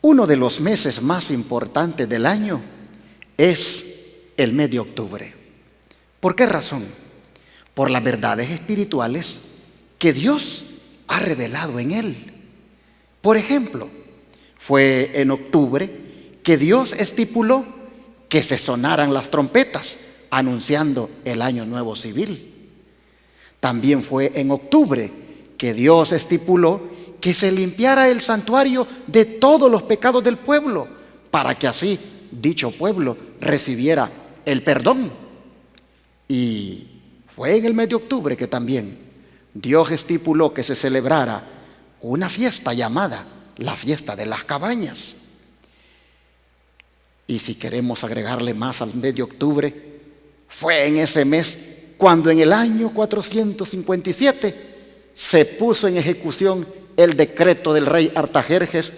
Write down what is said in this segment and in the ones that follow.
Uno de los meses más importantes del año es el mes de octubre. ¿Por qué razón? Por las verdades espirituales que Dios ha revelado en él. Por ejemplo, fue en octubre que Dios estipuló que se sonaran las trompetas anunciando el año nuevo civil. También fue en octubre que Dios estipuló que se limpiara el santuario de todos los pecados del pueblo, para que así dicho pueblo recibiera el perdón. Y fue en el mes de octubre que también Dios estipuló que se celebrara una fiesta llamada la fiesta de las cabañas. Y si queremos agregarle más al mes de octubre, fue en ese mes cuando en el año 457 se puso en ejecución el decreto del rey Artajerjes,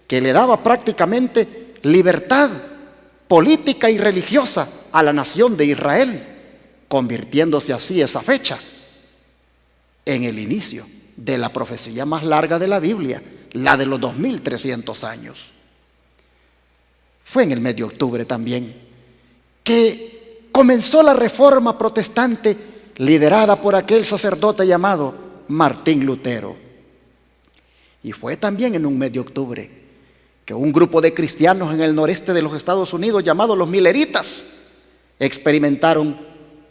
que le daba prácticamente libertad política y religiosa a la nación de Israel, convirtiéndose así esa fecha en el inicio de la profecía más larga de la Biblia, la de los 2300 años. Fue en el mes de octubre también que comenzó la reforma protestante liderada por aquel sacerdote llamado Martín Lutero. Y fue también en un mes de octubre que un grupo de cristianos en el noreste de los Estados Unidos, llamados los Milleritas, experimentaron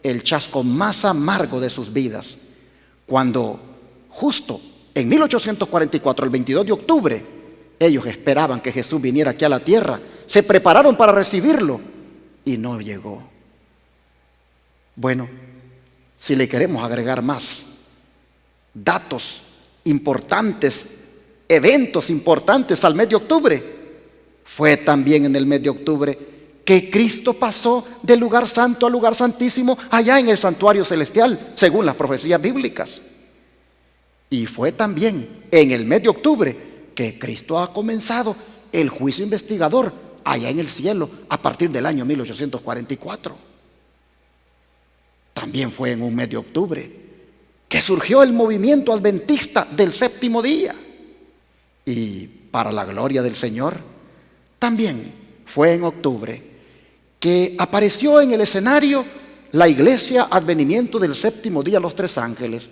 el chasco más amargo de sus vidas, cuando justo en 1844, el 22 de octubre, ellos esperaban que Jesús viniera aquí a la tierra, se prepararon para recibirlo y no llegó. Bueno, si le queremos agregar más datos importantes, eventos importantes al mes de octubre, fue también en el mes de octubre que Cristo pasó del lugar santo al lugar santísimo allá en el santuario celestial, según las profecías bíblicas. Y fue también en el mes de octubre que Cristo ha comenzado el juicio investigador allá en el cielo a partir del año 1844. También fue en un mes de octubre que surgió el movimiento adventista del séptimo día. Y para la gloria del Señor, también fue en octubre que apareció en el escenario la iglesia Advenimiento del Séptimo Día Los Tres Ángeles,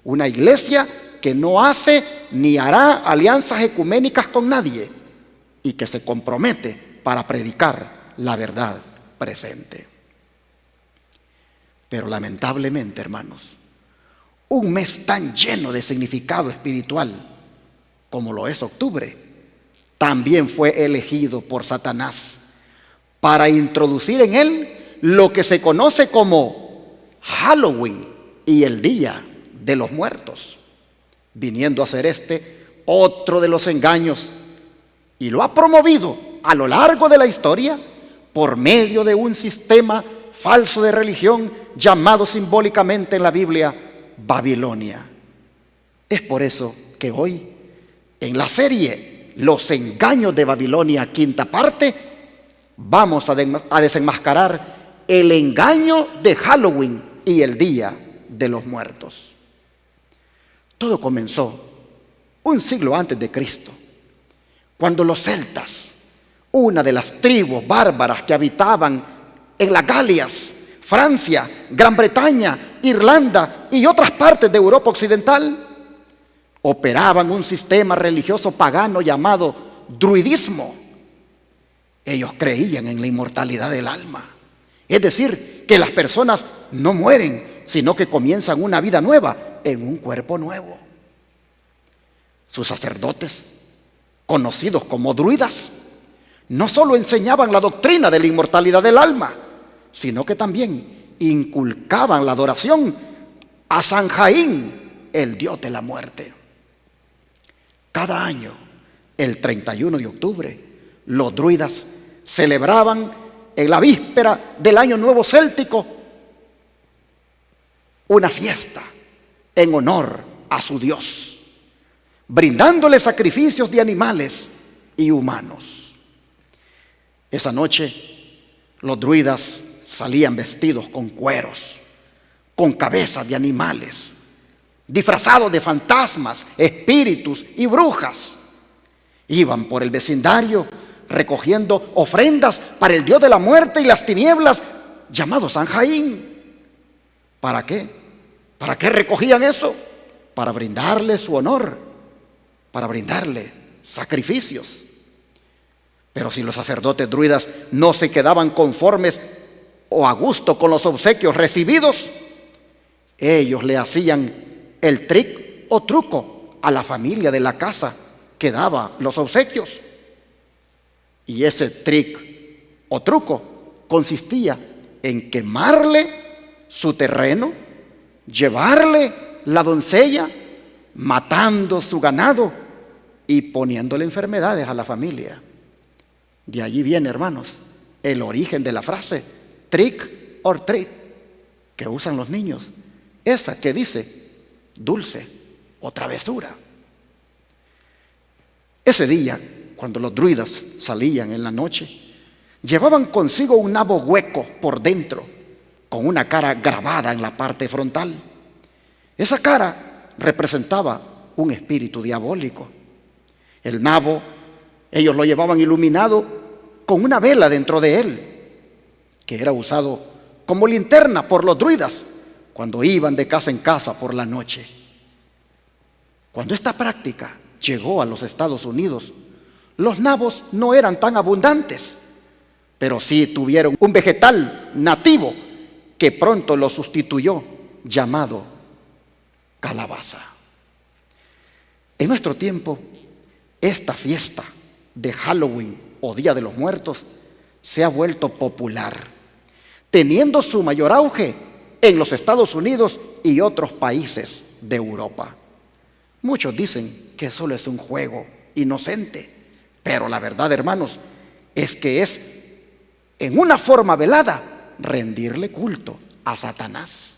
una iglesia que no hace ni hará alianzas ecuménicas con nadie y que se compromete para predicar la verdad presente. Pero lamentablemente, hermanos, un mes tan lleno de significado espiritual como lo es octubre, también fue elegido por Satanás para introducir en él lo que se conoce como Halloween y el Día de los Muertos, viniendo a ser otro de los engaños, y lo ha promovido a lo largo de la historia por medio de un sistema falso de religión llamado simbólicamente en la Biblia Babilonia. Es por eso que hoy, en la serie Los engaños de Babilonia, quinta parte, vamos a desenmascarar el engaño de Halloween y el Día de los Muertos. Todo comenzó un siglo antes de Cristo, cuando los celtas, una de las tribus bárbaras que habitaban en las Galias, Francia, Gran Bretaña, Irlanda y otras partes de Europa occidental, operaban un sistema religioso pagano llamado druidismo. Ellos creían en la inmortalidad del alma, es decir, que las personas no mueren, sino que comienzan una vida nueva en un cuerpo nuevo. Sus sacerdotes, conocidos como druidas, no solo enseñaban la doctrina de la inmortalidad del alma, sino que también inculcaban la adoración a San Jaín, el dios de la muerte. Cada año, el 31 de octubre, los druidas celebraban en la víspera del Año Nuevo Céltico una fiesta en honor a su dios, brindándole sacrificios de animales y humanos. Esa noche, los druidas salían vestidos con cueros, con cabezas de animales, disfrazados de fantasmas, espíritus y brujas. Iban por el vecindario recogiendo ofrendas para el dios de la muerte y las tinieblas, llamado San Jaín. ¿Para qué? ¿Para qué recogían eso? Para brindarle su honor, para brindarle sacrificios. Pero si los sacerdotes druidas no se quedaban conformes o a gusto con los obsequios recibidos, ellos le hacían el trick o truco a la familia de la casa que daba los obsequios. Y ese trick o truco consistía en quemarle su terreno, llevarle la doncella, matando su ganado y poniéndole enfermedades a la familia. De allí viene, hermanos, el origen de la frase trick or treat que usan los niños, esa que dice dulce o travesura. Ese día, cuando los druidas salían en la noche, llevaban consigo un nabo hueco por dentro, con una cara grabada en la parte frontal. Esa cara representaba un espíritu diabólico. El nabo, ellos lo llevaban iluminado con una vela dentro de él, que era usado como linterna por los druidas cuando iban de casa en casa por la noche. Cuando esta práctica llegó a los Estados Unidos, los nabos no eran tan abundantes, pero sí tuvieron un vegetal nativo que pronto lo sustituyó, llamado calabaza. En nuestro tiempo, esta fiesta de Halloween o Día de los Muertos se ha vuelto popular, teniendo su mayor auge en los Estados Unidos y otros países de Europa. Muchos dicen que solo es un juego inocente, pero la verdad, hermanos, es que es en una forma velada rendirle culto a Satanás.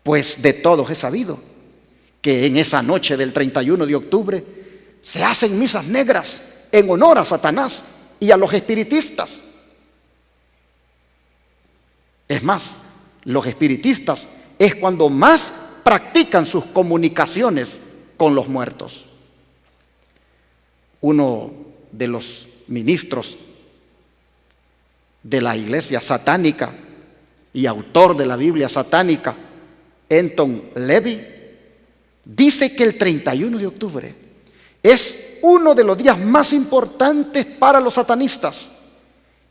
Pues de todos es sabido que en esa noche del 31 de octubre se hacen misas negras en honor a Satanás y a los espiritistas. Es más, los espiritistas es cuando más practican sus comunicaciones con los muertos. Uno de los ministros de la iglesia satánica y autor de la Biblia satánica, Anton Levy, dice que el 31 de octubre es uno de los días más importantes para los satanistas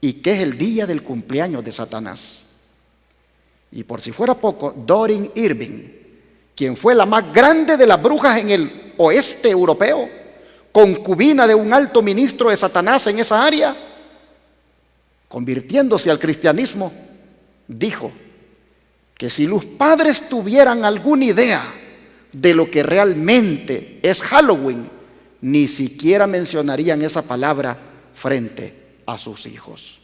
y que es el día del cumpleaños de Satanás. Y por si fuera poco, Doreen Irving, quien fue la más grande de las brujas en el oeste europeo, concubina de un alto ministro de Satanás en esa área, convirtiéndose al cristianismo, dijo que si los padres tuvieran alguna idea de lo que realmente es Halloween, ni siquiera mencionarían esa palabra frente a sus hijos.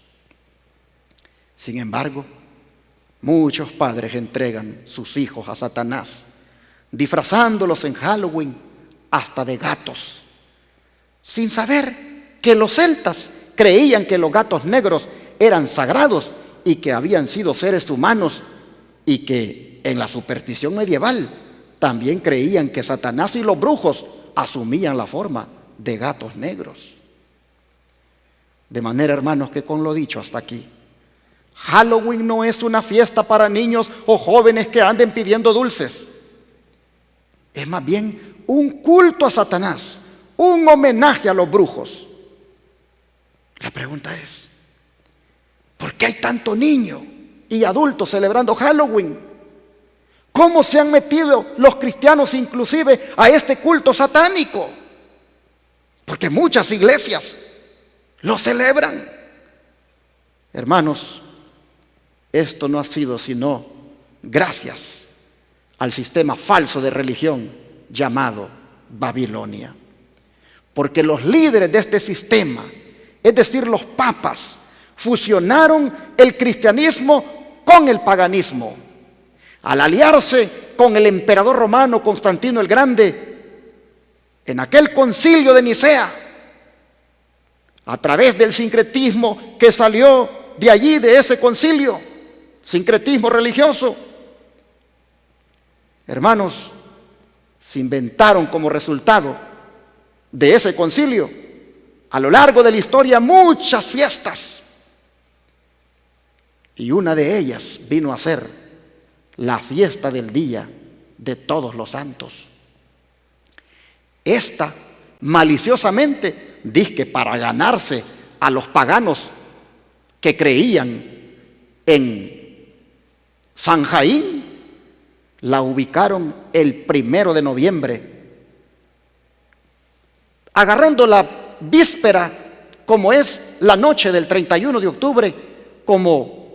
Sin embargo, muchos padres entregan sus hijos a Satanás, disfrazándolos en Halloween hasta de gatos, sin saber que los celtas creían que los gatos negros eran sagrados y que habían sido seres humanos, y que en la superstición medieval también creían que Satanás y los brujos asumían la forma de gatos negros. De manera, hermanos, que con lo dicho hasta aquí, Halloween no es una fiesta para niños o jóvenes que anden pidiendo dulces. Es más bien un culto a Satanás, un homenaje a los brujos. La pregunta es, ¿por qué hay tanto niño y adultos celebrando Halloween? ¿Cómo se han metido los cristianos inclusive a este culto satánico? Porque muchas iglesias lo celebran. Hermanos, esto no ha sido sino gracias al sistema falso de religión llamado Babilonia. Porque los líderes de este sistema, es decir, los papas, fusionaron el cristianismo con el paganismo. Al aliarse con el emperador romano Constantino el Grande, en aquel concilio de Nicea, a través del sincretismo que salió de allí, de ese concilio, sincretismo religioso, hermanos, se inventaron como resultado de ese concilio a lo largo de la historia muchas fiestas. Y una de ellas vino a ser la fiesta del Día de Todos los Santos. Esta, maliciosamente, dizque para ganarse a los paganos que creían en San Jaín, la ubicaron el 1 de noviembre, agarrando la víspera, como es la noche del 31 de octubre, como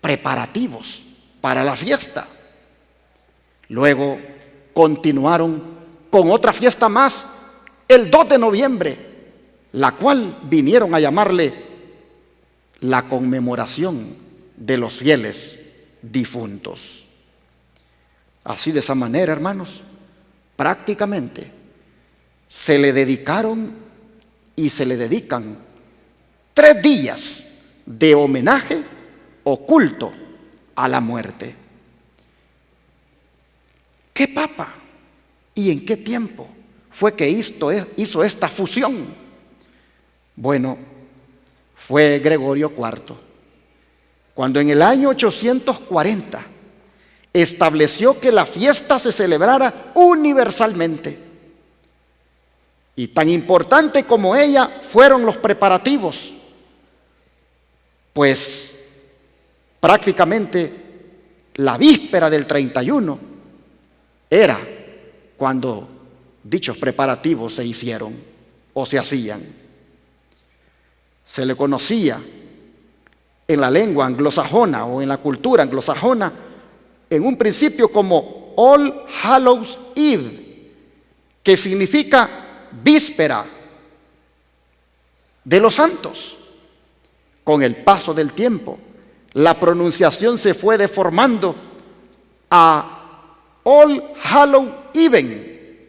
preparativos para la fiesta. Luego continuaron con otra fiesta más, el 2 de noviembre, la cual vinieron a llamarle la conmemoración de los fieles difuntos. Así, de esa manera, hermanos, prácticamente se le dedicaron y se le dedican 3 días de homenaje o culto a la muerte. ¿Qué papa y en qué tiempo fue que hizo esta fusión? Bueno, fue Gregorio IV, cuando en el año 840 estableció que la fiesta se celebrara universalmente. Y tan importante como ella fueron los preparativos, pues prácticamente la víspera del 31 era cuando dichos preparativos se hicieron o se hacían. Se le conocía en la lengua anglosajona o en la cultura anglosajona en un principio como All Hallows Eve, que significa víspera de los santos. Con el paso del tiempo, la pronunciación se fue deformando a All Hallow Even,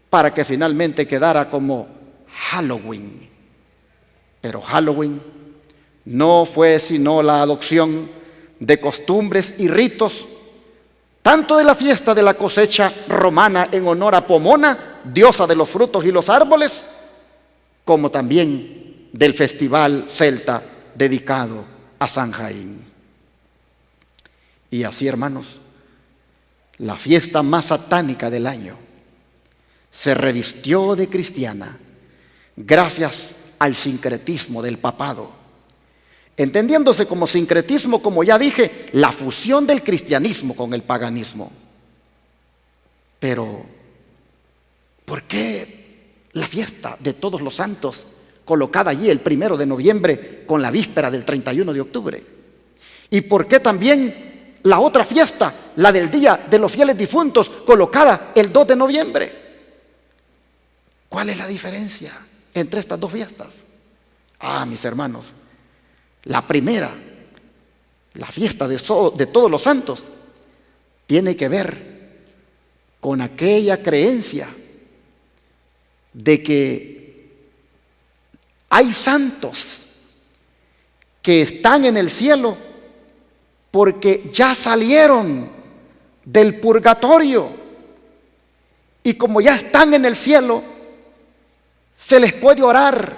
para que finalmente quedara como Halloween. Pero Halloween no fue sino la adopción de costumbres y ritos, tanto de la fiesta de la cosecha romana en honor a Pomona, diosa de los frutos y los árboles, como también del festival celta dedicado a San Jaín. Y así, hermanos, la fiesta más satánica del año se revistió de cristiana gracias al sincretismo del papado, entendiéndose como sincretismo, como ya dije, la fusión del cristianismo con el paganismo. Pero ¿por qué la fiesta de Todos los Santos colocada allí el 1 de noviembre con la víspera del 31 de octubre? ¿Y por qué también la otra fiesta, la del Día de los Fieles Difuntos, colocada el 2 de noviembre? ¿Cuál es la diferencia entre estas dos fiestas? Mis hermanos, la primera, la fiesta de Todos los Santos, tiene que ver con aquella creencia de que hay santos que están en el cielo porque ya salieron del purgatorio, y como ya están en el cielo, se les puede orar.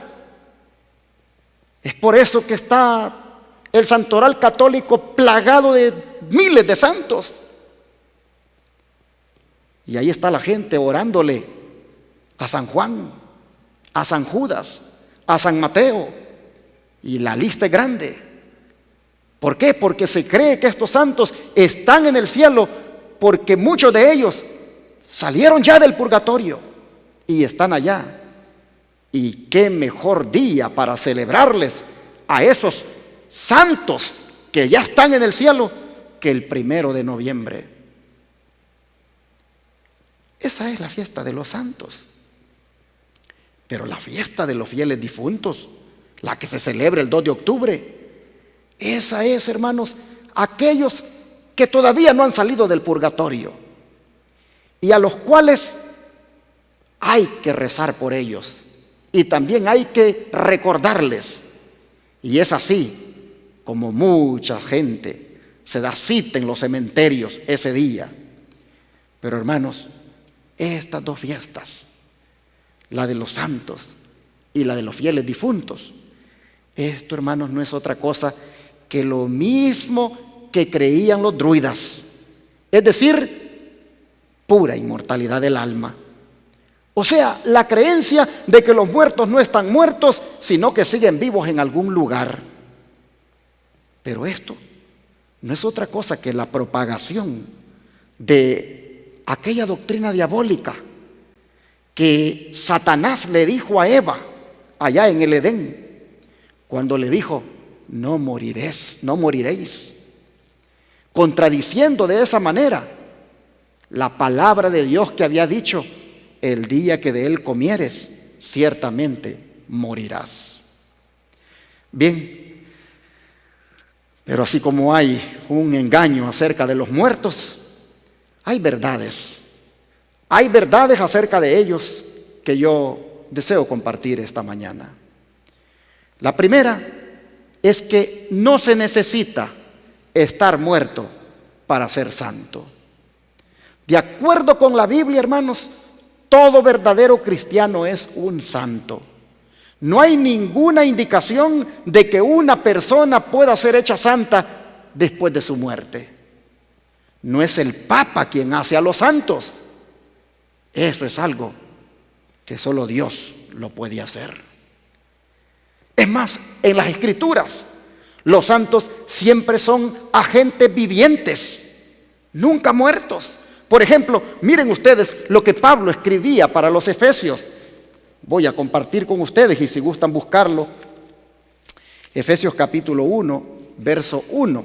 Es por eso que está el santoral católico plagado de miles de santos. Y ahí está la gente orándole a San Juan, a San Judas, a San Mateo, y la lista es grande. ¿Por qué? Porque se cree que estos santos están en el cielo porque muchos de ellos salieron ya del purgatorio y están allá. Y qué mejor día para celebrarles a esos santos que ya están en el cielo que el 1 de noviembre. Esa es la fiesta de los santos. Pero la fiesta de los fieles difuntos, la que se celebra el 2 de octubre, esa es, hermanos, aquellos que todavía no han salido del purgatorio y a los cuales hay que rezar por ellos. Y también hay que recordarles. Y es así como mucha gente se da cita en los cementerios ese día. Pero, hermanos, estas dos fiestas, la de los santos y la de los fieles difuntos. Esto, hermanos, no es otra cosa que lo mismo que creían los druidas, es decir, pura inmortalidad del alma. O sea, la creencia de que los muertos no están muertos, sino que siguen vivos en algún lugar. Pero esto no es otra cosa que la propagación de aquella doctrina diabólica que Satanás le dijo a Eva allá en el Edén, cuando le dijo: no moriréis, contradiciendo de esa manera la palabra de Dios que había dicho: el día que de él comieres, ciertamente morirás. Bien, pero así como hay un engaño acerca de los muertos, hay verdades acerca de ellos que yo deseo compartir esta mañana. La primera es que no se necesita estar muerto para ser santo. De acuerdo con la Biblia, hermanos, todo verdadero cristiano es un santo. No hay ninguna indicación de que una persona pueda ser hecha santa después de su muerte. No es el Papa quien hace a los santos. Eso es algo que solo Dios lo puede hacer. Es más, en las Escrituras, los santos siempre son agentes vivientes, nunca muertos. Por ejemplo, miren ustedes lo que Pablo escribía para los Efesios. Voy a compartir con ustedes, y si gustan buscarlo, Efesios capítulo 1, verso 1.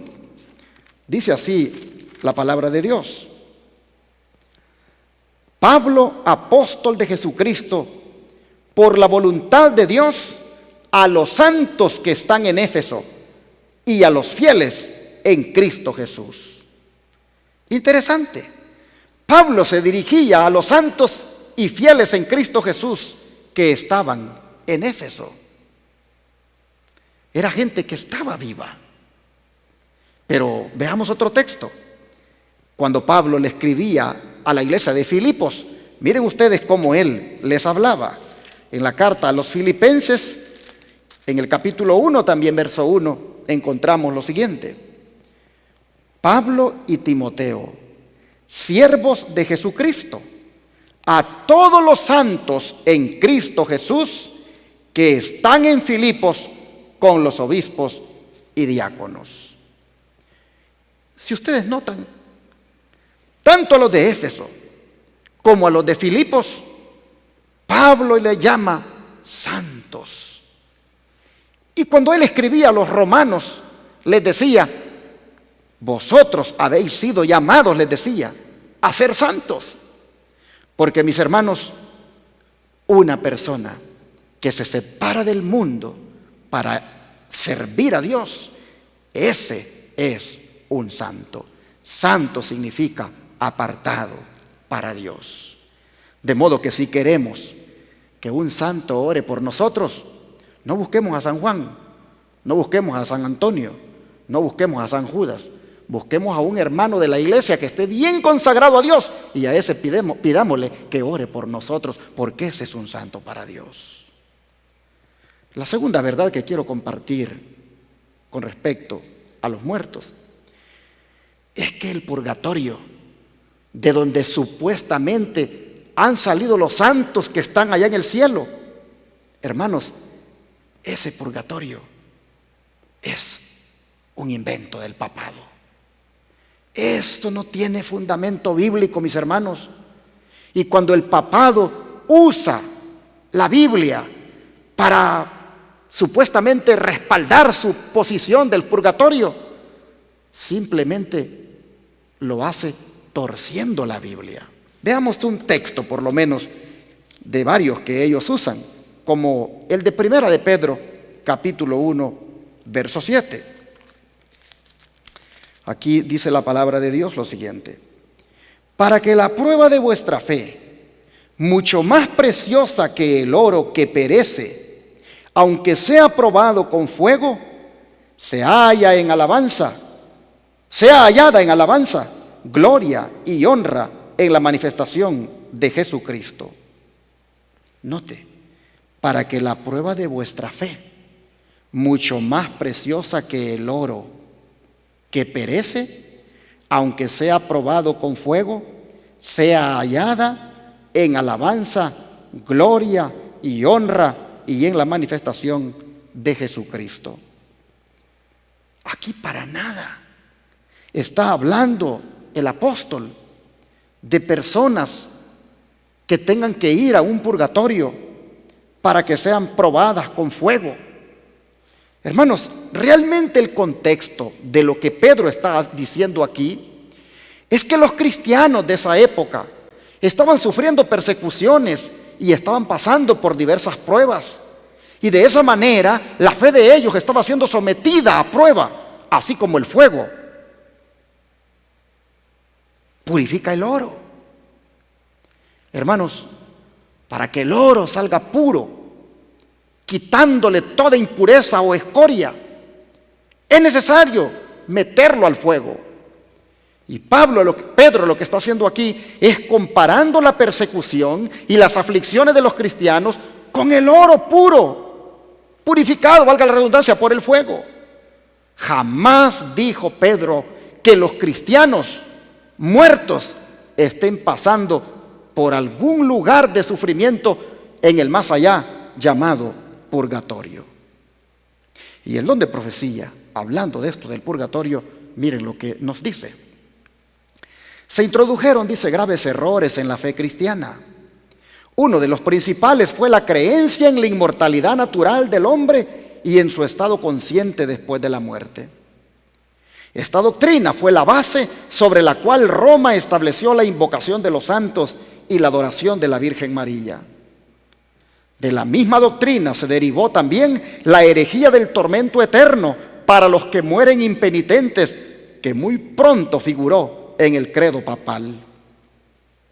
Dice así la palabra de Dios: Pablo, apóstol de Jesucristo, por la voluntad de Dios, a los santos que están en Éfeso y a los fieles en Cristo Jesús. Interesante. Pablo se dirigía a los santos y fieles en Cristo Jesús que estaban en Éfeso. Era gente que estaba viva. Pero veamos otro texto. Cuando Pablo le escribía a la iglesia de Filipos, miren ustedes cómo él les hablaba. En la carta a los Filipenses, en el capítulo 1, también verso 1, encontramos lo siguiente: Pablo y Timoteo, siervos de Jesucristo, a todos los santos en Cristo Jesús que están en Filipos con los obispos y diáconos. Si ustedes notan, tanto a los de Éfeso como a los de Filipos, Pablo le llama santos. Y cuando él escribía a los romanos, les decía: vosotros habéis sido llamados, les decía, a ser santos. Porque, mis hermanos, una persona que se separa del mundo para servir a Dios, ese es un santo. Santo significa apartado para Dios. De modo que si queremos que un santo ore por nosotros, no busquemos a San Juan, no busquemos a San Antonio, no busquemos a San Judas. Busquemos a un hermano de la iglesia que esté bien consagrado a Dios, y a ese pidámosle que ore por nosotros, porque ese es un santo para Dios. La segunda verdad que quiero compartir con respecto a los muertos es que el purgatorio, de donde supuestamente han salido los santos que están allá en el cielo, hermanos, ese purgatorio es un invento del papado. Esto no tiene fundamento bíblico, mis hermanos. Y cuando el papado usa la Biblia para supuestamente respaldar su posición del purgatorio, simplemente lo hace torciendo la Biblia. Veamos un texto, por lo menos, de varios que ellos usan, como el de Primera de Pedro, capítulo 1, verso 7. Aquí dice la palabra de Dios lo siguiente: para que la prueba de vuestra fe, mucho más preciosa que el oro que perece, aunque sea probado con fuego, sea hallada en alabanza, gloria y honra en la manifestación de Jesucristo. Note, para que la prueba de vuestra fe, mucho más preciosa que el oro, que perece, aunque sea probado con fuego, sea hallada en alabanza, gloria y honra y en la manifestación de Jesucristo. Aquí para nada está hablando el apóstol de personas que tengan que ir a un purgatorio para que sean probadas con fuego. Hermanos, realmente el contexto de lo que Pedro está diciendo aquí es que los cristianos de esa época estaban sufriendo persecuciones y estaban pasando por diversas pruebas. Y de esa manera la fe de ellos estaba siendo sometida a prueba, así como el fuego purifica el oro. Hermanos, para que el oro salga puro, quitándole toda impureza o escoria, es necesario meterlo al fuego. Y Pedro lo que está haciendo aquí es comparando la persecución y las aflicciones de los cristianos con el oro puro, purificado, valga la redundancia, por el fuego. Jamás dijo Pedro que los cristianos muertos estén pasando por algún lugar de sufrimiento en el más allá llamado purgatorio. Y el don de profecía, hablando de esto del purgatorio, miren lo que nos dice. Se introdujeron, dice, graves errores en la fe cristiana. Uno de los principales fue la creencia en la inmortalidad natural del hombre y en su estado consciente después de la muerte. Esta doctrina fue la base sobre la cual Roma estableció la invocación de los santos y la adoración de la Virgen María. De la misma doctrina se derivó también la herejía del tormento eterno para los que mueren impenitentes, que muy pronto figuró en el credo papal.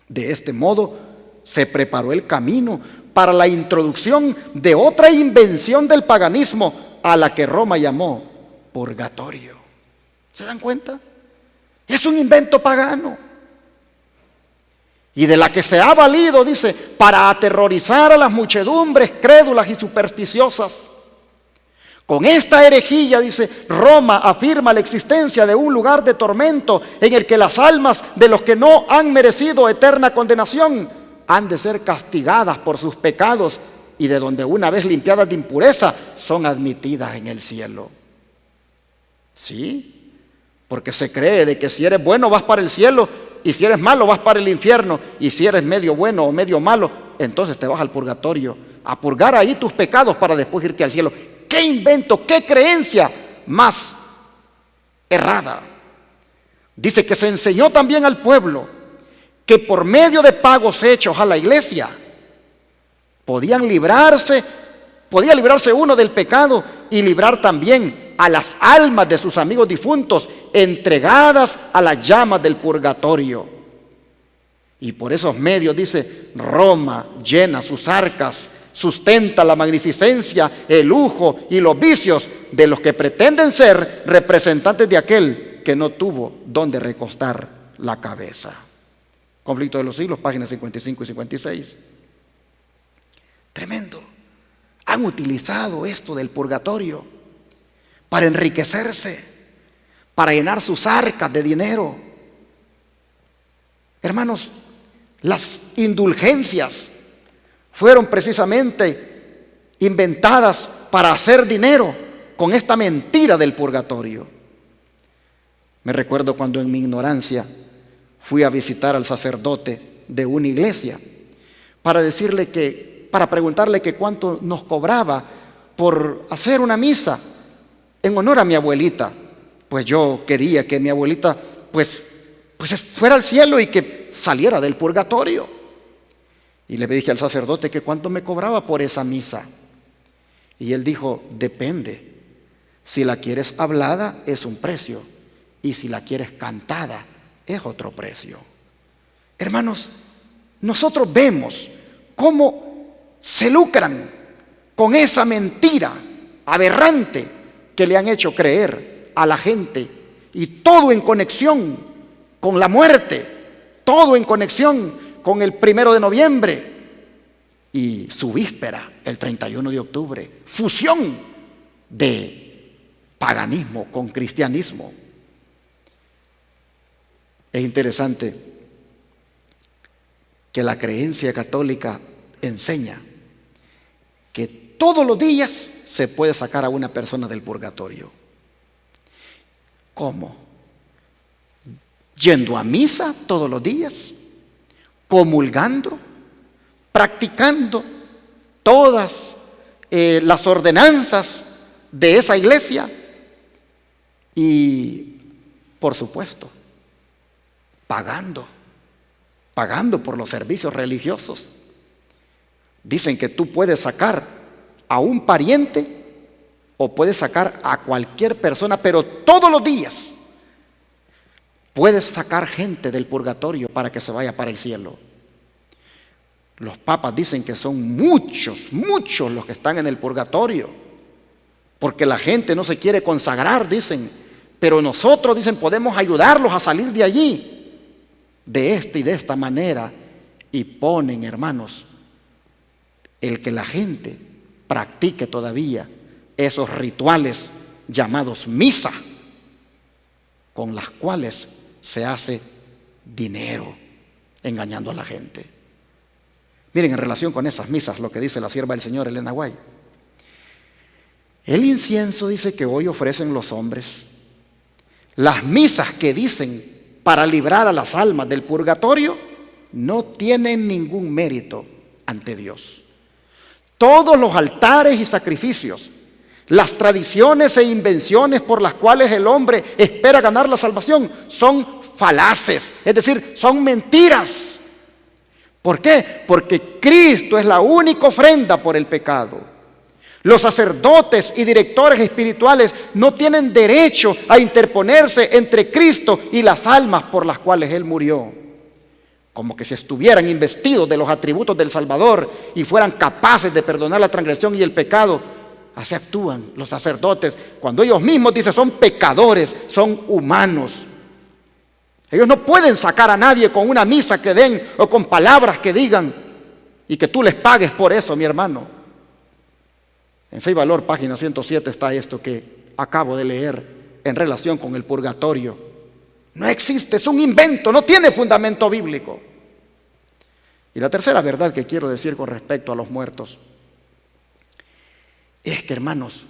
De este modo se preparó el camino para la introducción de otra invención del paganismo a la que Roma llamó purgatorio. ¿Se dan cuenta? Es un invento pagano. Y de la que se ha valido, dice, para aterrorizar a las muchedumbres crédulas y supersticiosas. Con esta herejía, dice, Roma afirma la existencia de un lugar de tormento en el que las almas de los que no han merecido eterna condenación han de ser castigadas por sus pecados y de donde una vez limpiadas de impureza son admitidas en el cielo. ¿Sí? Porque se cree de que si eres bueno vas para el cielo y si eres malo vas para el infierno, y si eres medio bueno o medio malo, entonces te vas al purgatorio a purgar ahí tus pecados para después irte al cielo. ¡Qué invento, qué creencia más errada! Dice que se enseñó también al pueblo que por medio de pagos hechos a la iglesia podía librarse uno del pecado y librar también a las almas de sus amigos difuntos entregadas a las llamas del purgatorio. Y por esos medios, dice, Roma llena sus arcas, sustenta la magnificencia, el lujo y los vicios de los que pretenden ser representantes de aquel que no tuvo donde recostar la cabeza. Conflicto de los siglos, páginas 55 y 56. Tremendo. Han utilizado esto del purgatorio para enriquecerse, para llenar sus arcas de dinero. Hermanos, las indulgencias fueron precisamente inventadas para hacer dinero con esta mentira del purgatorio. Me recuerdo cuando en mi ignorancia fui a visitar al sacerdote de una iglesia para preguntarle que cuánto nos cobraba por hacer una misa en honor a mi abuelita. Pues yo quería que mi abuelita pues fuera al cielo y que saliera del purgatorio. Y le dije al sacerdote que cuánto me cobraba por esa misa. Y él dijo, depende. Si la quieres hablada es un precio, y si la quieres cantada es otro precio. Hermanos, nosotros vemos cómo se lucran con esa mentira aberrante que le han hecho creer a la gente, y todo en conexión con la muerte, todo en conexión con el 1 de noviembre y su víspera, el 31 de octubre. Fusión de paganismo con cristianismo. Es interesante que la creencia católica enseña que todos los días se puede sacar a una persona del purgatorio. ¿Cómo? Yendo a misa todos los días, comulgando, practicando todas las ordenanzas de esa iglesia y, por supuesto, pagando por los servicios religiosos. Dicen que tú puedes sacar a un pariente o puedes sacar a cualquier persona, pero todos los días puedes sacar gente del purgatorio para que se vaya para el cielo. Los papas dicen que son muchos los que están en el purgatorio, porque la gente no se quiere consagrar, dicen, pero nosotros, dicen, podemos ayudarlos a salir de allí, de esta y de esta manera. Y ponen, hermanos, el que la gente practique todavía esos rituales llamados misa, con las cuales se hace dinero engañando a la gente. Miren, en relación con esas misas, lo que dice la sierva del Señor, Elena Guay. El incienso, dice, que hoy ofrecen los hombres, las misas que dicen para librar a las almas del purgatorio, no tienen ningún mérito ante Dios. Todos los altares y sacrificios, las tradiciones e invenciones por las cuales el hombre espera ganar la salvación, son falaces, es decir, son mentiras. ¿Por qué? Porque Cristo es la única ofrenda por el pecado. Los sacerdotes y directores espirituales no tienen derecho a interponerse entre Cristo y las almas por las cuales Él murió. Como que si estuvieran investidos de los atributos del Salvador y fueran capaces de perdonar la transgresión y el pecado. Así actúan los sacerdotes cuando ellos mismos, dicen, son pecadores, son humanos. Ellos no pueden sacar a nadie con una misa que den o con palabras que digan y que tú les pagues por eso, mi hermano. En Fe y Valor, página 107, está esto que acabo de leer en relación con el purgatorio. No existe, es un invento, no tiene fundamento bíblico. Y la tercera verdad que quiero decir con respecto a los muertos es que, hermanos,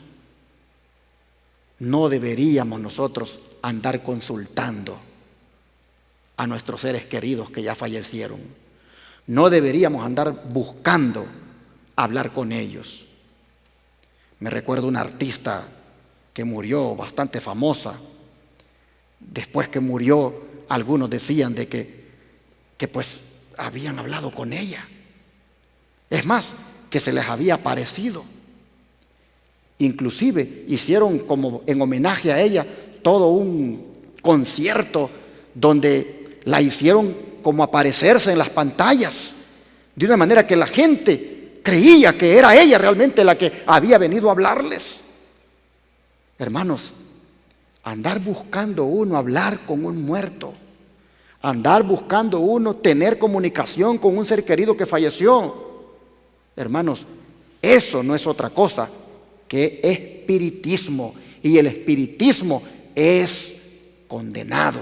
no deberíamos nosotros andar consultando a nuestros seres queridos que ya fallecieron. No deberíamos andar buscando hablar con ellos. Me recuerdo una artista que murió, bastante famosa. Después que murió, algunos decían de que pues habían hablado con ella. Es más, que se les había aparecido. Inclusive hicieron como en homenaje a ella todo un concierto donde la hicieron como aparecerse en las pantallas, de una manera que la gente creía que era ella realmente la que había venido a hablarles. Hermanos, andar buscando uno hablar con un muerto, andar buscando uno tener comunicación con un ser querido que falleció, hermanos, eso no es otra cosa que espiritismo, y el espiritismo es condenado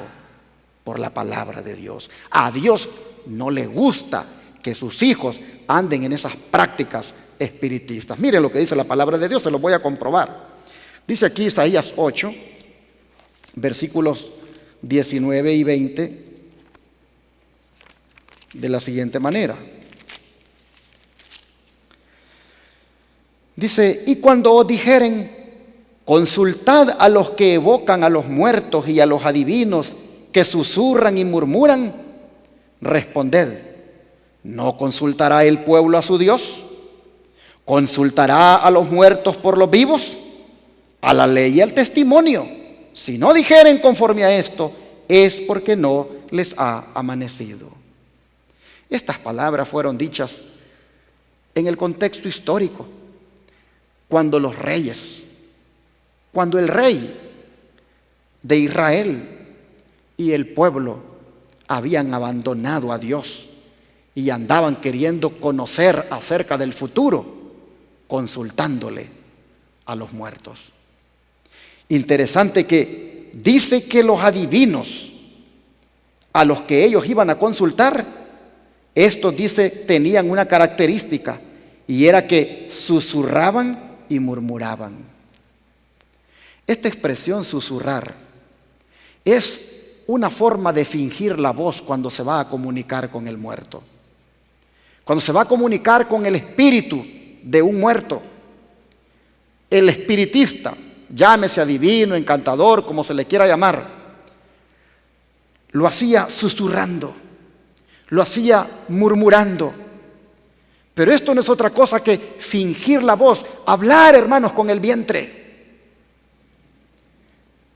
por la palabra de Dios. A Dios no le gusta que sus hijos anden en esas prácticas espiritistas. Miren lo que dice la palabra de Dios, se lo voy a comprobar. Dice aquí Isaías 8, versículos 19 y 20, de la siguiente manera. Dice: y cuando os dijeren, consultad a los que evocan a los muertos y a los adivinos que susurran y murmuran, responded: ¿no consultará el pueblo a su Dios? ¿Consultará a los muertos por los vivos? A la ley y al testimonio. Si no dijeren conforme a esto, es porque no les ha amanecido. Estas palabras fueron dichas en el contexto histórico, cuando los reyes, cuando el rey de Israel y el pueblo habían abandonado a Dios y andaban queriendo conocer acerca del futuro, consultándole a los muertos. Interesante que dice que los adivinos a los que ellos iban a consultar, estos, dice, tenían una característica, y era que susurraban y murmuraban. Esta expresión susurrar es una forma de fingir la voz cuando se va a comunicar con el muerto. Cuando se va a comunicar con el espíritu de un muerto, el espiritista, llámese adivino, encantador, como se le quiera llamar, lo hacía susurrando, lo hacía murmurando. Pero esto no es otra cosa que fingir la voz, hablar, hermanos, con el vientre.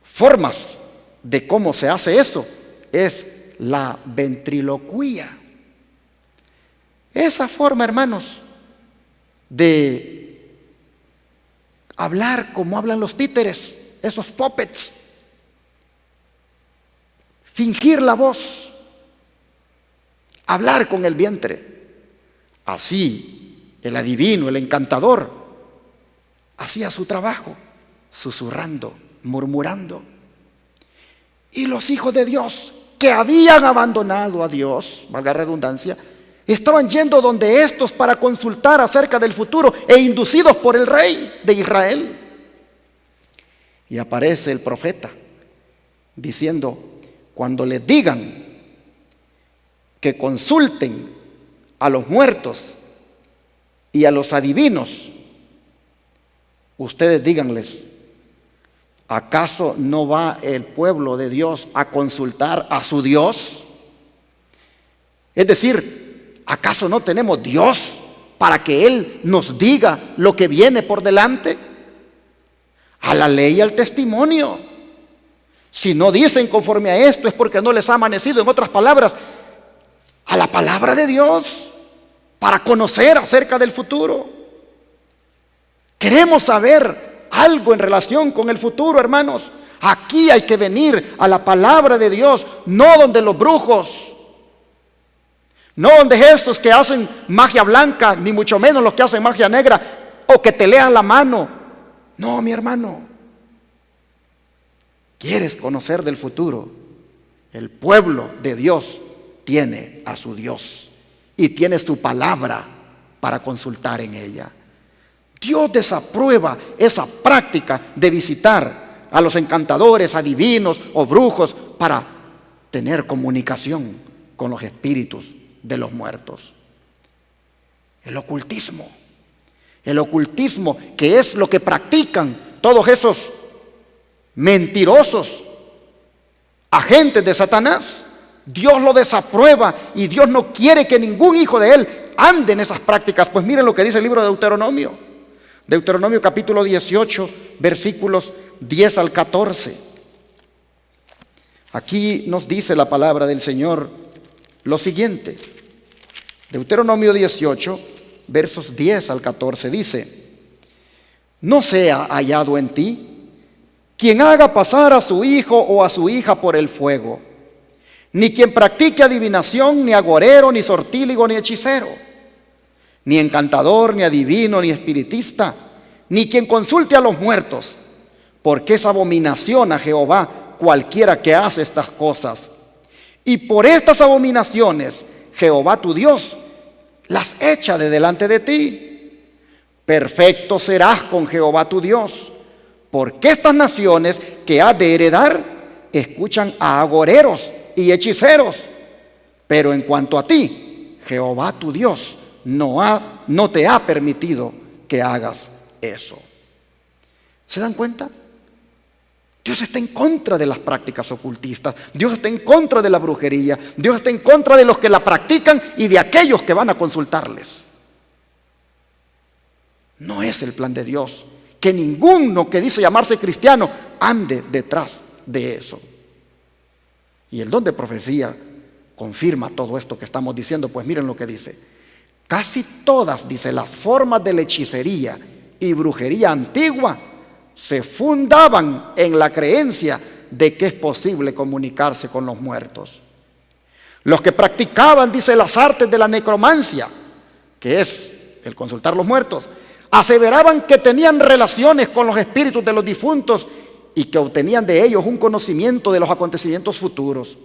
Formas de cómo se hace eso es la ventriloquía. Esa forma, hermanos, de hablar como hablan los títeres, esos puppets, fingir la voz, hablar con el vientre. Así el adivino, el encantador, hacía su trabajo, susurrando, murmurando. Y los hijos de Dios, que habían abandonado a Dios, valga la redundancia, estaban yendo donde estos para consultar acerca del futuro, e inducidos por el rey de Israel. Y aparece el profeta diciendo: cuando les digan que consulten a los muertos y a los adivinos, ustedes díganles: ¿acaso no va el pueblo de Dios a consultar a su Dios? Es decir, ¿acaso no tenemos Dios para que Él nos diga lo que viene por delante? A la ley y al testimonio. Si no dicen conforme a esto, es porque no les ha amanecido, en otras palabras, a la palabra de Dios, para conocer acerca del futuro. Queremos saber algo en relación con el futuro, hermanos. Aquí hay que venir a la palabra de Dios, no donde los brujos, no donde esos que hacen magia blanca, ni mucho menos los que hacen magia negra, o que te lean la mano. No, mi hermano. ¿Quieres conocer del futuro? El pueblo de Dios tiene a su Dios y tiene su palabra para consultar en ella. Dios desaprueba esa práctica de visitar a los encantadores, adivinos o brujos para tener comunicación con los espíritus de los muertos. El ocultismo, que es lo que practican todos esos mentirosos agentes de Satanás, Dios lo desaprueba y Dios no quiere que ningún hijo de Él ande en esas prácticas. Pues miren lo que dice el libro de Deuteronomio. Deuteronomio capítulo 18, versículos 10 al 14. Aquí nos dice la palabra del Señor lo siguiente. Deuteronomio 18, versos 10 al 14 dice: no sea hallado en ti quien haga pasar a su hijo o a su hija por el fuego, ni quien practique adivinación, ni agorero, ni sortíligo, ni hechicero, ni encantador, ni adivino, ni espiritista, ni quien consulte a los muertos, porque es abominación a Jehová cualquiera que hace estas cosas. Y por estas abominaciones Jehová tu Dios las echa de delante de ti. Perfecto serás con Jehová tu Dios, porque estas naciones que has de heredar escuchan a agoreros y hechiceros, pero en cuanto a ti, Jehová tu Dios no te ha permitido que hagas eso. ¿Se dan cuenta? Dios está en contra de las prácticas ocultistas. Dios está en contra de la brujería. Dios está en contra de los que la practican y de aquellos que van a consultarles. No es el plan de Dios que ninguno que dice llamarse cristiano ande detrás de eso. Y el don de profecía confirma todo esto que estamos diciendo. Pues miren lo que dice: casi todas, dice, las formas de la hechicería y brujería antigua se fundaban en la creencia de que es posible comunicarse con los muertos. Los que practicaban, dice, las artes de la necromancia, que es el consultar los muertos, aseveraban que tenían relaciones con los espíritus de los difuntos y que obtenían de ellos un conocimiento de los acontecimientos futuros.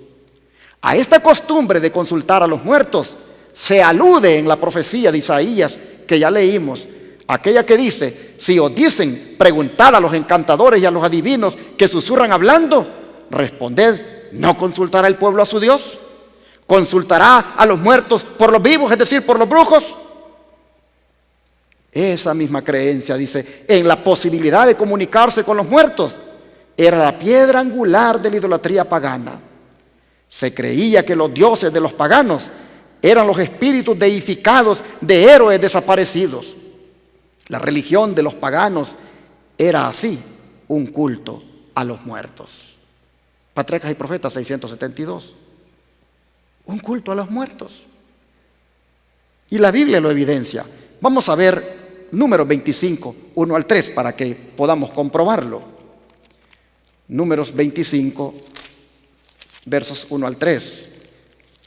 A esta costumbre de consultar a los muertos se alude en la profecía de Isaías que ya leímos, aquella que dice: si os dicen, preguntad a los encantadores y a los adivinos que susurran hablando, responded, ¿no consultará el pueblo a su Dios? ¿Consultará a los muertos por los vivos, es decir, por los brujos? Esa misma creencia, dice, en la posibilidad de comunicarse con los muertos, era la piedra angular de la idolatría pagana. Se creía que los dioses de los paganos eran los espíritus deificados de héroes desaparecidos. La religión de los paganos era así, un culto a los muertos. Patriarcas y Profetas 672. Un culto a los muertos. Y la Biblia lo evidencia. Vamos a ver Números 25, 1 al 3, para que podamos comprobarlo. Números 25, versos 1 al 3.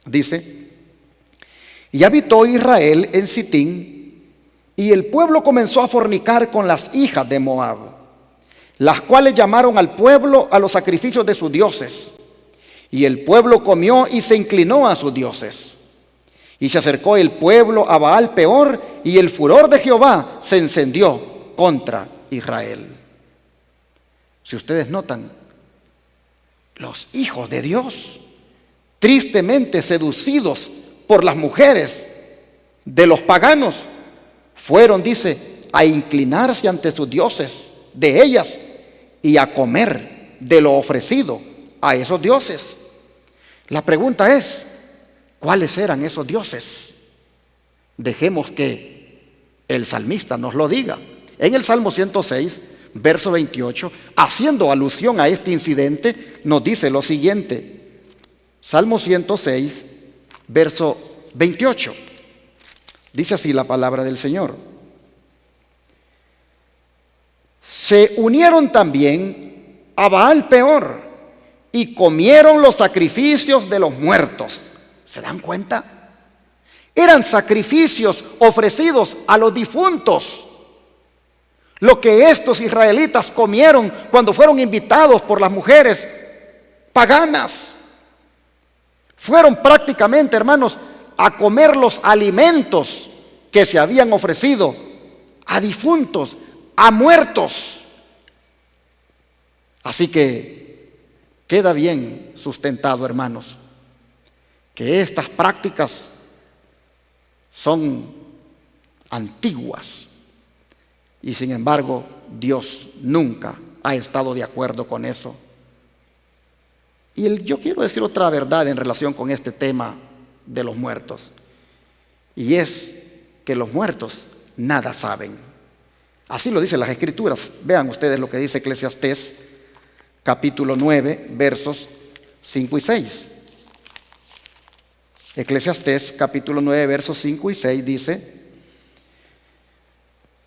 Dice: y habitó Israel en Sitín, y el pueblo comenzó a fornicar con las hijas de Moab, las cuales llamaron al pueblo a los sacrificios de sus dioses. Y el pueblo comió y se inclinó a sus dioses. Y se acercó el pueblo a Baal Peor, y el furor de Jehová se encendió contra Israel. Si ustedes notan, los hijos de Dios, tristemente seducidos por las mujeres de los paganos, fueron, dice, a inclinarse ante sus dioses de ellas y a comer de lo ofrecido a esos dioses. La pregunta es, ¿cuáles eran esos dioses? Dejemos que el salmista nos lo diga. En el Salmo 106, verso 28, haciendo alusión a este incidente, nos dice lo siguiente. Salmo 106, verso 28. Dice así la palabra del Señor: se unieron también a Baal Peor y comieron los sacrificios de los muertos. ¿Se dan cuenta? Eran sacrificios ofrecidos a los difuntos. Lo que estos israelitas comieron cuando fueron invitados por las mujeres paganas. Fueron prácticamente, hermanos, a comer los alimentos que se habían ofrecido a difuntos, a muertos. Así que queda bien sustentado, hermanos, que estas prácticas son antiguas y sin embargo Dios nunca ha estado de acuerdo con eso. Y yo quiero decir otra verdad en relación con este tema de los muertos, y es que los muertos nada saben. Así lo dicen las Escrituras. Vean ustedes lo que dice Eclesiastés capítulo 9, versos 5 y 6. Eclesiastés capítulo 9, versos 5 y 6 dice: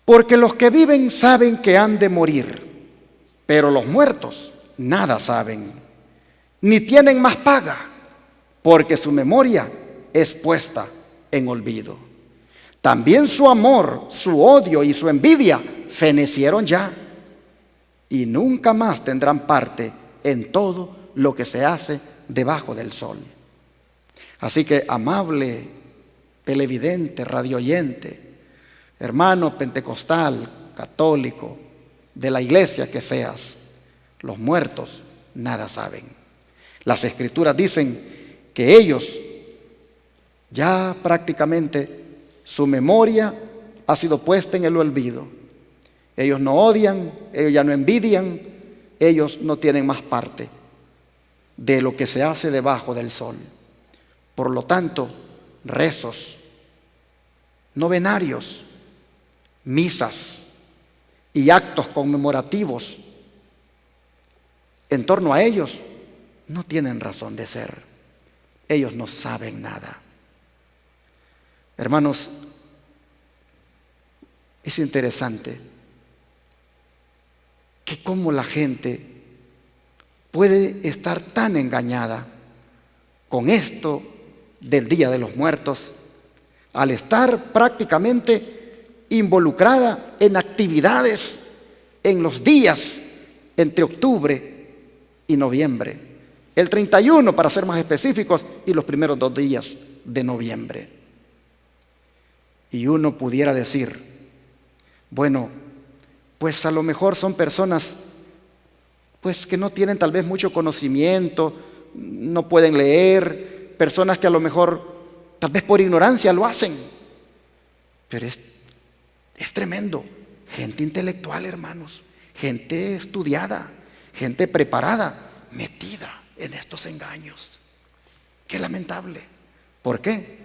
porque los que viven saben que han de morir, pero los muertos nada saben, ni tienen más paga, porque su memoria es puesta en olvido. También su amor, su odio y su envidia fenecieron ya, y nunca más tendrán parte en todo lo que se hace debajo del sol. Así que, amable televidente, radioyente, hermano pentecostal, católico, de la iglesia que seas, los muertos nada saben. Las Escrituras dicen que ellos ya prácticamente su memoria ha sido puesta en el olvido. Ellos no odian, ellos ya no envidian, ellos no tienen más parte de lo que se hace debajo del sol. Por lo tanto, rezos, novenarios, misas y actos conmemorativos en torno a ellos no tienen razón de ser. Ellos no saben nada. Hermanos, es interesante que cómo la gente puede estar tan engañada con esto del Día de los Muertos, al estar prácticamente involucrada en actividades en los días entre octubre y noviembre, el 31 para ser más específicos y los primeros 2 días de noviembre. Y uno pudiera decir, bueno, pues a lo mejor son personas pues que no tienen tal vez mucho conocimiento, no pueden leer, personas que a lo mejor tal vez por ignorancia lo hacen. Pero es tremendo. Gente intelectual, hermanos, gente estudiada, gente preparada, metida en estos engaños. Qué lamentable. ¿Por qué?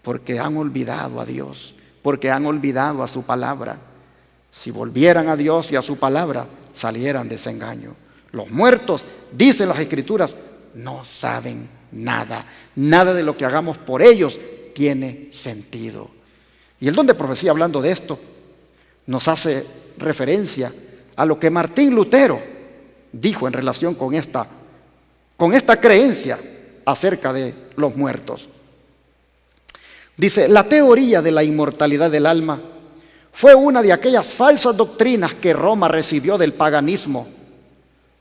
Porque han olvidado a Dios, porque han olvidado a su palabra. Si volvieran a Dios y a su palabra, salieran de ese engaño. Los muertos, dicen las Escrituras, no saben nada. Nada de lo que hagamos por ellos tiene sentido. Y el don de profecía, hablando de esto, nos hace referencia a lo que Martín Lutero dijo en relación con esta creencia acerca de los muertos. Dice, la teoría de la inmortalidad del alma fue una de aquellas falsas doctrinas que Roma recibió del paganismo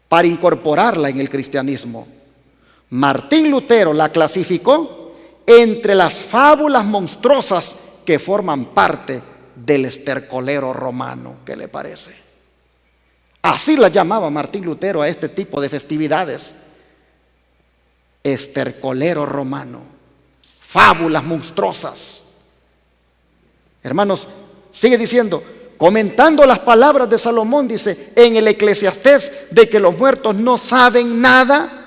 para incorporarla en el cristianismo. Martín Lutero la clasificó entre las fábulas monstruosas que forman parte del estercolero romano. ¿Qué le parece? Así la llamaba Martín Lutero a este tipo de festividades. Estercolero romano, fábulas monstruosas. Hermanos, sigue diciendo, comentando las palabras de Salomón, dice en el Eclesiastés, de que los muertos no saben nada.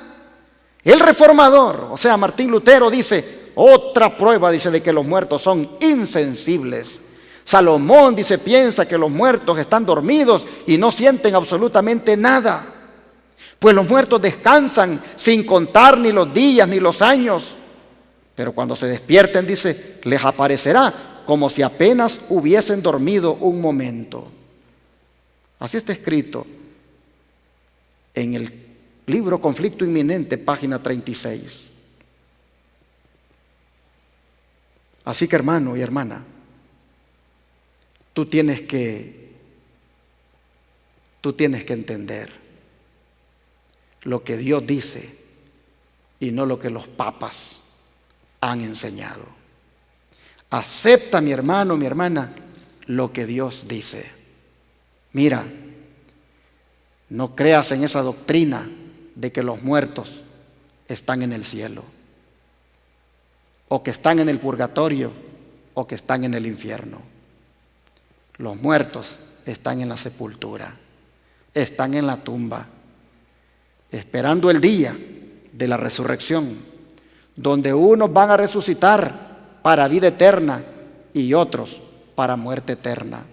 El reformador, o sea Martín Lutero, dice, otra prueba, dice, de que los muertos son insensibles. Salomón, dice, piensa que los muertos están dormidos y no sienten absolutamente nada. Pues los muertos descansan sin contar ni los días ni los años. Pero cuando se despierten, dice, les aparecerá como si apenas hubiesen dormido un momento. Así está escrito en el libro Conflicto Inminente, página 36. Así que, hermano y hermana, tú tienes que entender lo que Dios dice y no lo que los papas han enseñado. Acepta, mi hermano, mi hermana, lo que Dios dice. Mira, no creas en esa doctrina de que los muertos están en el cielo, o que están en el purgatorio, o que están en el infierno. Los muertos están en la sepultura, están en la tumba, esperando el día de la resurrección, donde unos van a resucitar para vida eterna y otros para muerte eterna.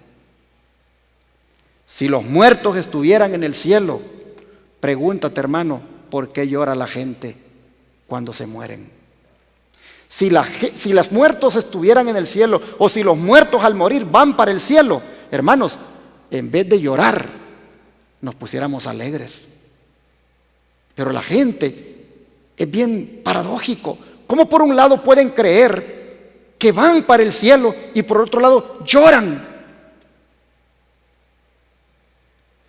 Si los muertos estuvieran en el cielo, pregúntate, hermano, ¿por qué llora la gente cuando se mueren? Si los muertos estuvieran en el cielo, o si los muertos al morir van para el cielo, hermanos, en vez de llorar, nos pusiéramos alegres. Pero la gente es bien paradójico. ¿Cómo por un lado pueden creer que van para el cielo y por otro lado lloran?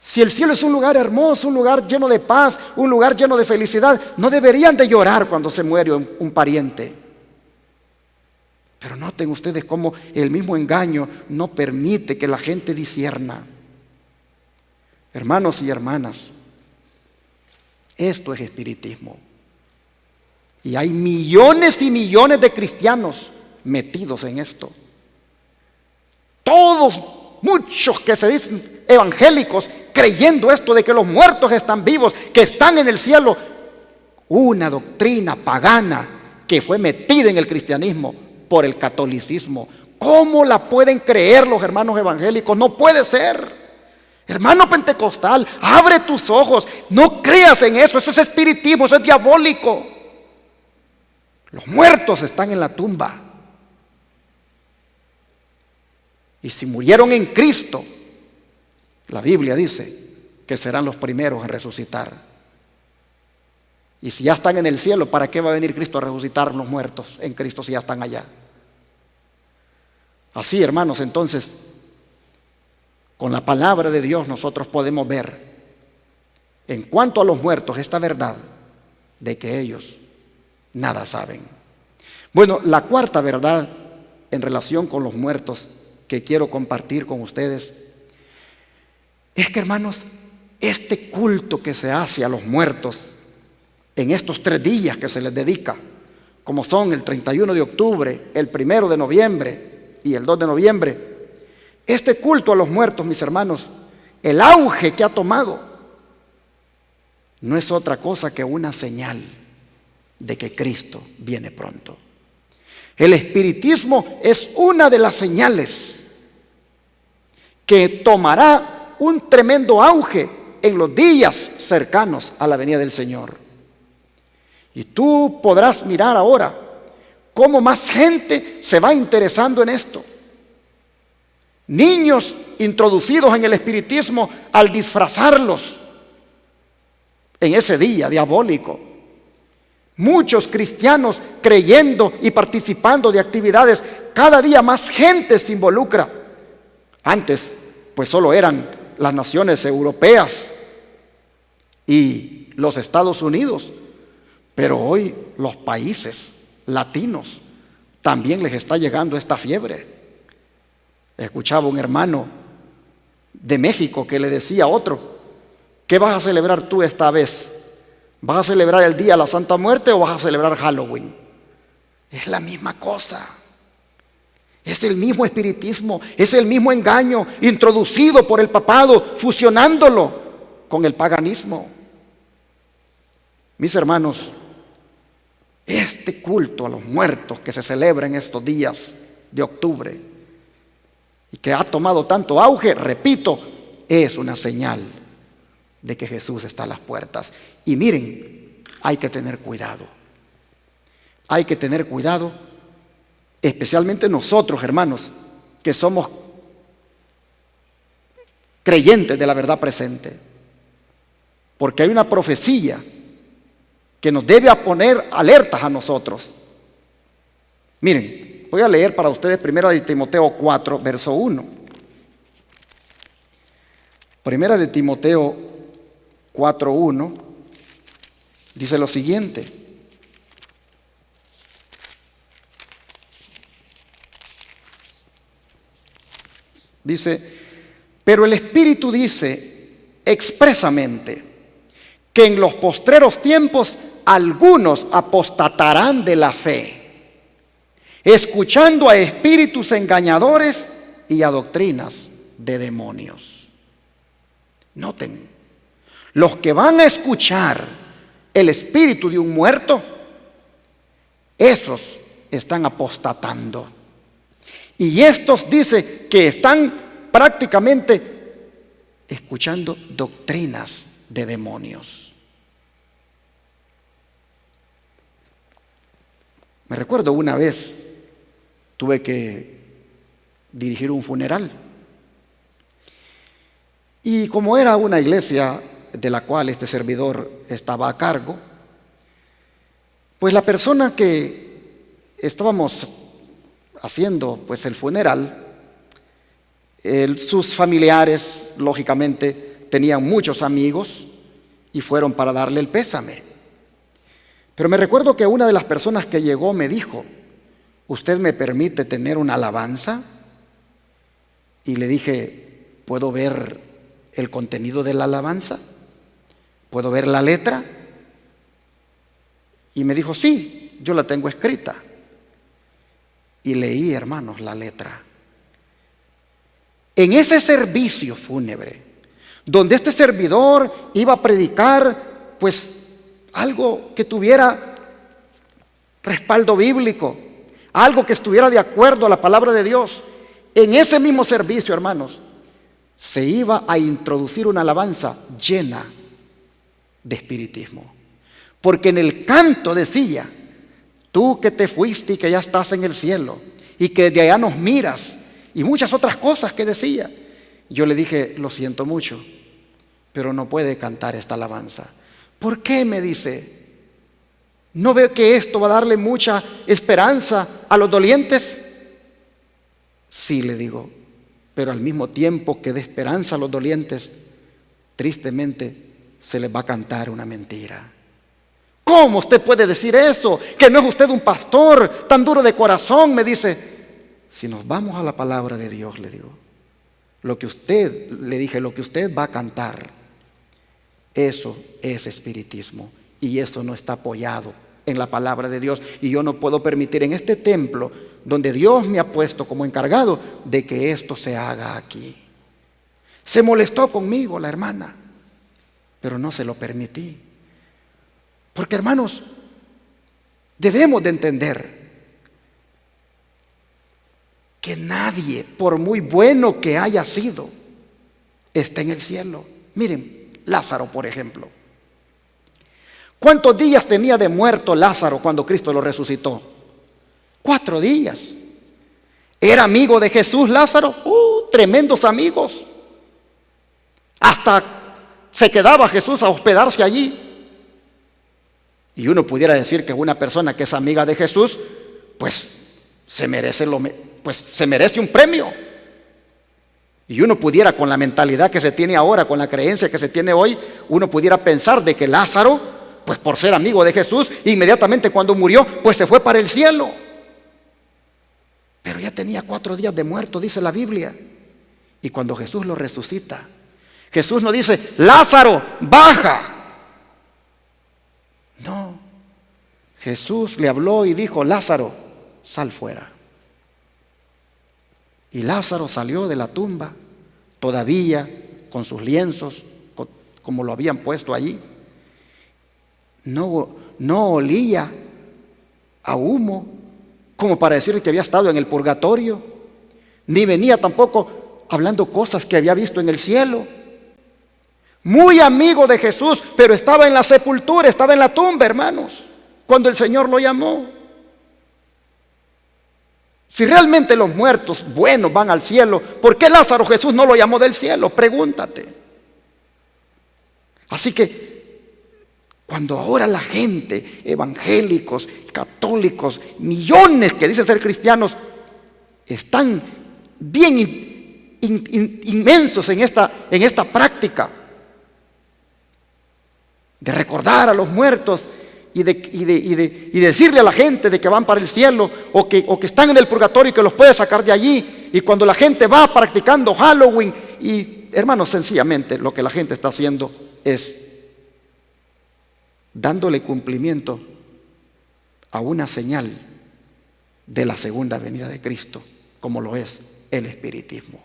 Si el cielo es un lugar hermoso, un lugar lleno de paz, un lugar lleno de felicidad, no deberían de llorar cuando se muere un pariente. Pero noten ustedes cómo el mismo engaño no permite que la gente discierna. Hermanos y hermanas, esto es espiritismo. Y hay millones y millones de cristianos metidos en esto. Todos, muchos que se dicen evangélicos, creyendo esto de que los muertos están vivos, que están en el cielo. Una doctrina pagana que fue metida en el cristianismo por el catolicismo. ¿Cómo la pueden creer los hermanos evangélicos? No puede ser. Hermano pentecostal, abre tus ojos, no creas en eso, eso es espiritismo, eso es diabólico. Los muertos están en la tumba. Y si murieron en Cristo, la Biblia dice que serán los primeros en resucitar. Y si ya están en el cielo, ¿para qué va a venir Cristo a resucitar los muertos en Cristo si ya están allá? Así, hermanos, entonces, con la palabra de Dios nosotros podemos ver, en cuanto a los muertos, esta verdad de que ellos nada saben. Bueno, la cuarta verdad en relación con los muertos que quiero compartir con ustedes es que, hermanos, este culto que se hace a los muertos en estos 3 días que se les dedica, como son el 31 de octubre, el 1 de noviembre y el 2 de noviembre, este culto a los muertos, mis hermanos, el auge que ha tomado, no es otra cosa que una señal de que Cristo viene pronto. El espiritismo es una de las señales que tomará un tremendo auge en los días cercanos a la venida del Señor. Y tú podrás mirar ahora cómo más gente se va interesando en esto. Niños introducidos en el espiritismo al disfrazarlos en ese día diabólico. Muchos cristianos creyendo y participando de actividades. Cada día más gente se involucra. Antes, pues solo eran las naciones europeas y los Estados Unidos. Pero hoy los países latinos también les está llegando esta fiebre. Escuchaba un hermano de México que le decía a otro: ¿qué vas a celebrar tú esta vez? ¿Vas a celebrar el día de la Santa Muerte o vas a celebrar Halloween? Es la misma cosa. Es el mismo espiritismo, es el mismo engaño introducido por el papado, fusionándolo con el paganismo. Mis hermanos, este culto a los muertos que se celebra en estos días de octubre y que ha tomado tanto auge, repito, es una señal de que Jesús está a las puertas. Y miren, hay que tener cuidado. Hay que tener cuidado, especialmente nosotros, hermanos, que somos creyentes de la verdad presente. Porque hay una profecía que nos debe poner alertas a nosotros. Miren, voy a leer para ustedes 1 de Timoteo 4, verso 1. 1 de Timoteo 4:1 dice lo siguiente: dice, pero el Espíritu dice expresamente que en los postreros tiempos algunos apostatarán de la fe, escuchando a espíritus engañadores y a doctrinas de demonios. Noten, los que van a escuchar el espíritu de un muerto, esos están apostatando. Y estos dice que están prácticamente escuchando doctrinas de demonios. Me recuerdo una vez tuve que dirigir un funeral. Y como era una iglesia de la cual este servidor estaba a cargo, pues la persona que estábamos haciendo pues el funeral, sus familiares lógicamente tenían muchos amigos y fueron para darle el pésame. Pero me recuerdo que una de las personas que llegó me dijo: ¿usted me permite tener una alabanza? Y le dije: ¿puedo ver el contenido de la alabanza? ¿Puedo ver la letra? Y me dijo: sí, yo la tengo escrita. Y leí, hermanos, la letra. En ese servicio fúnebre, donde este servidor iba a predicar, pues algo que tuviera respaldo bíblico, algo que estuviera de acuerdo a la palabra de Dios, en ese mismo servicio, hermanos, se iba a introducir una alabanza llena de espiritismo. Porque en el canto decía: tú que te fuiste y que ya estás en el cielo y que de allá nos miras, y muchas otras cosas que decía. Yo le dije: lo siento mucho, pero no puede cantar esta alabanza. ¿Por qué? Me dice. ¿No ve que esto va a darle mucha esperanza a los dolientes? Sí, le digo, pero al mismo tiempo que dé esperanza a los dolientes, tristemente se les va a cantar una mentira. ¿Cómo usted puede decir eso? Que no es usted un pastor tan duro de corazón, me dice. Si nos vamos a la palabra de Dios, le digo, lo que usted va a cantar, eso es espiritismo, y eso no está apoyado en la palabra de Dios. Y yo no puedo permitir en este templo, donde Dios me ha puesto como encargado, de que esto se haga aquí. Se molestó conmigo la hermana, pero no se lo permití. Porque, hermanos, debemos de entender que nadie, por muy bueno que haya sido, está en el cielo. Miren, Lázaro, por ejemplo. ¿Cuántos días tenía de muerto Lázaro cuando Cristo lo resucitó? 4 días. ¿Era amigo de Jesús Lázaro? Tremendos amigos. Hasta se quedaba Jesús a hospedarse allí. Y uno pudiera decir que una persona que es amiga de Jesús, pues se merece un premio. Y uno pudiera, con la mentalidad que se tiene ahora, con la creencia que se tiene hoy, uno pudiera pensar de que Lázaro, pues por ser amigo de Jesús, inmediatamente cuando murió, pues se fue para el cielo. Pero ya tenía 4 días de muerto, dice la Biblia. Y cuando Jesús lo resucita, Jesús no dice: Lázaro, baja. No, Jesús le habló y dijo: Lázaro, sal fuera. Y Lázaro salió de la tumba, todavía con sus lienzos, como lo habían puesto allí. No olía a humo, como para decir que había estado en el purgatorio, ni venía tampoco hablando cosas que había visto en el cielo. Muy amigo de Jesús, pero estaba en la sepultura, estaba en la tumba, hermanos, cuando el Señor lo llamó. Si realmente los muertos buenos van al cielo, ¿por qué Lázaro Jesús no lo llamó del cielo? Pregúntate. Así que cuando ahora la gente, evangélicos, católicos, millones que dicen ser cristianos, están bien inmensos en esta práctica de recordar a los muertos y decirle a la gente de que van para el cielo, o que están en el purgatorio y que los puede sacar de allí. Y cuando la gente va practicando Halloween, y hermanos, sencillamente lo que la gente está haciendo es dándole cumplimiento a una señal de la segunda venida de Cristo, como lo es el espiritismo.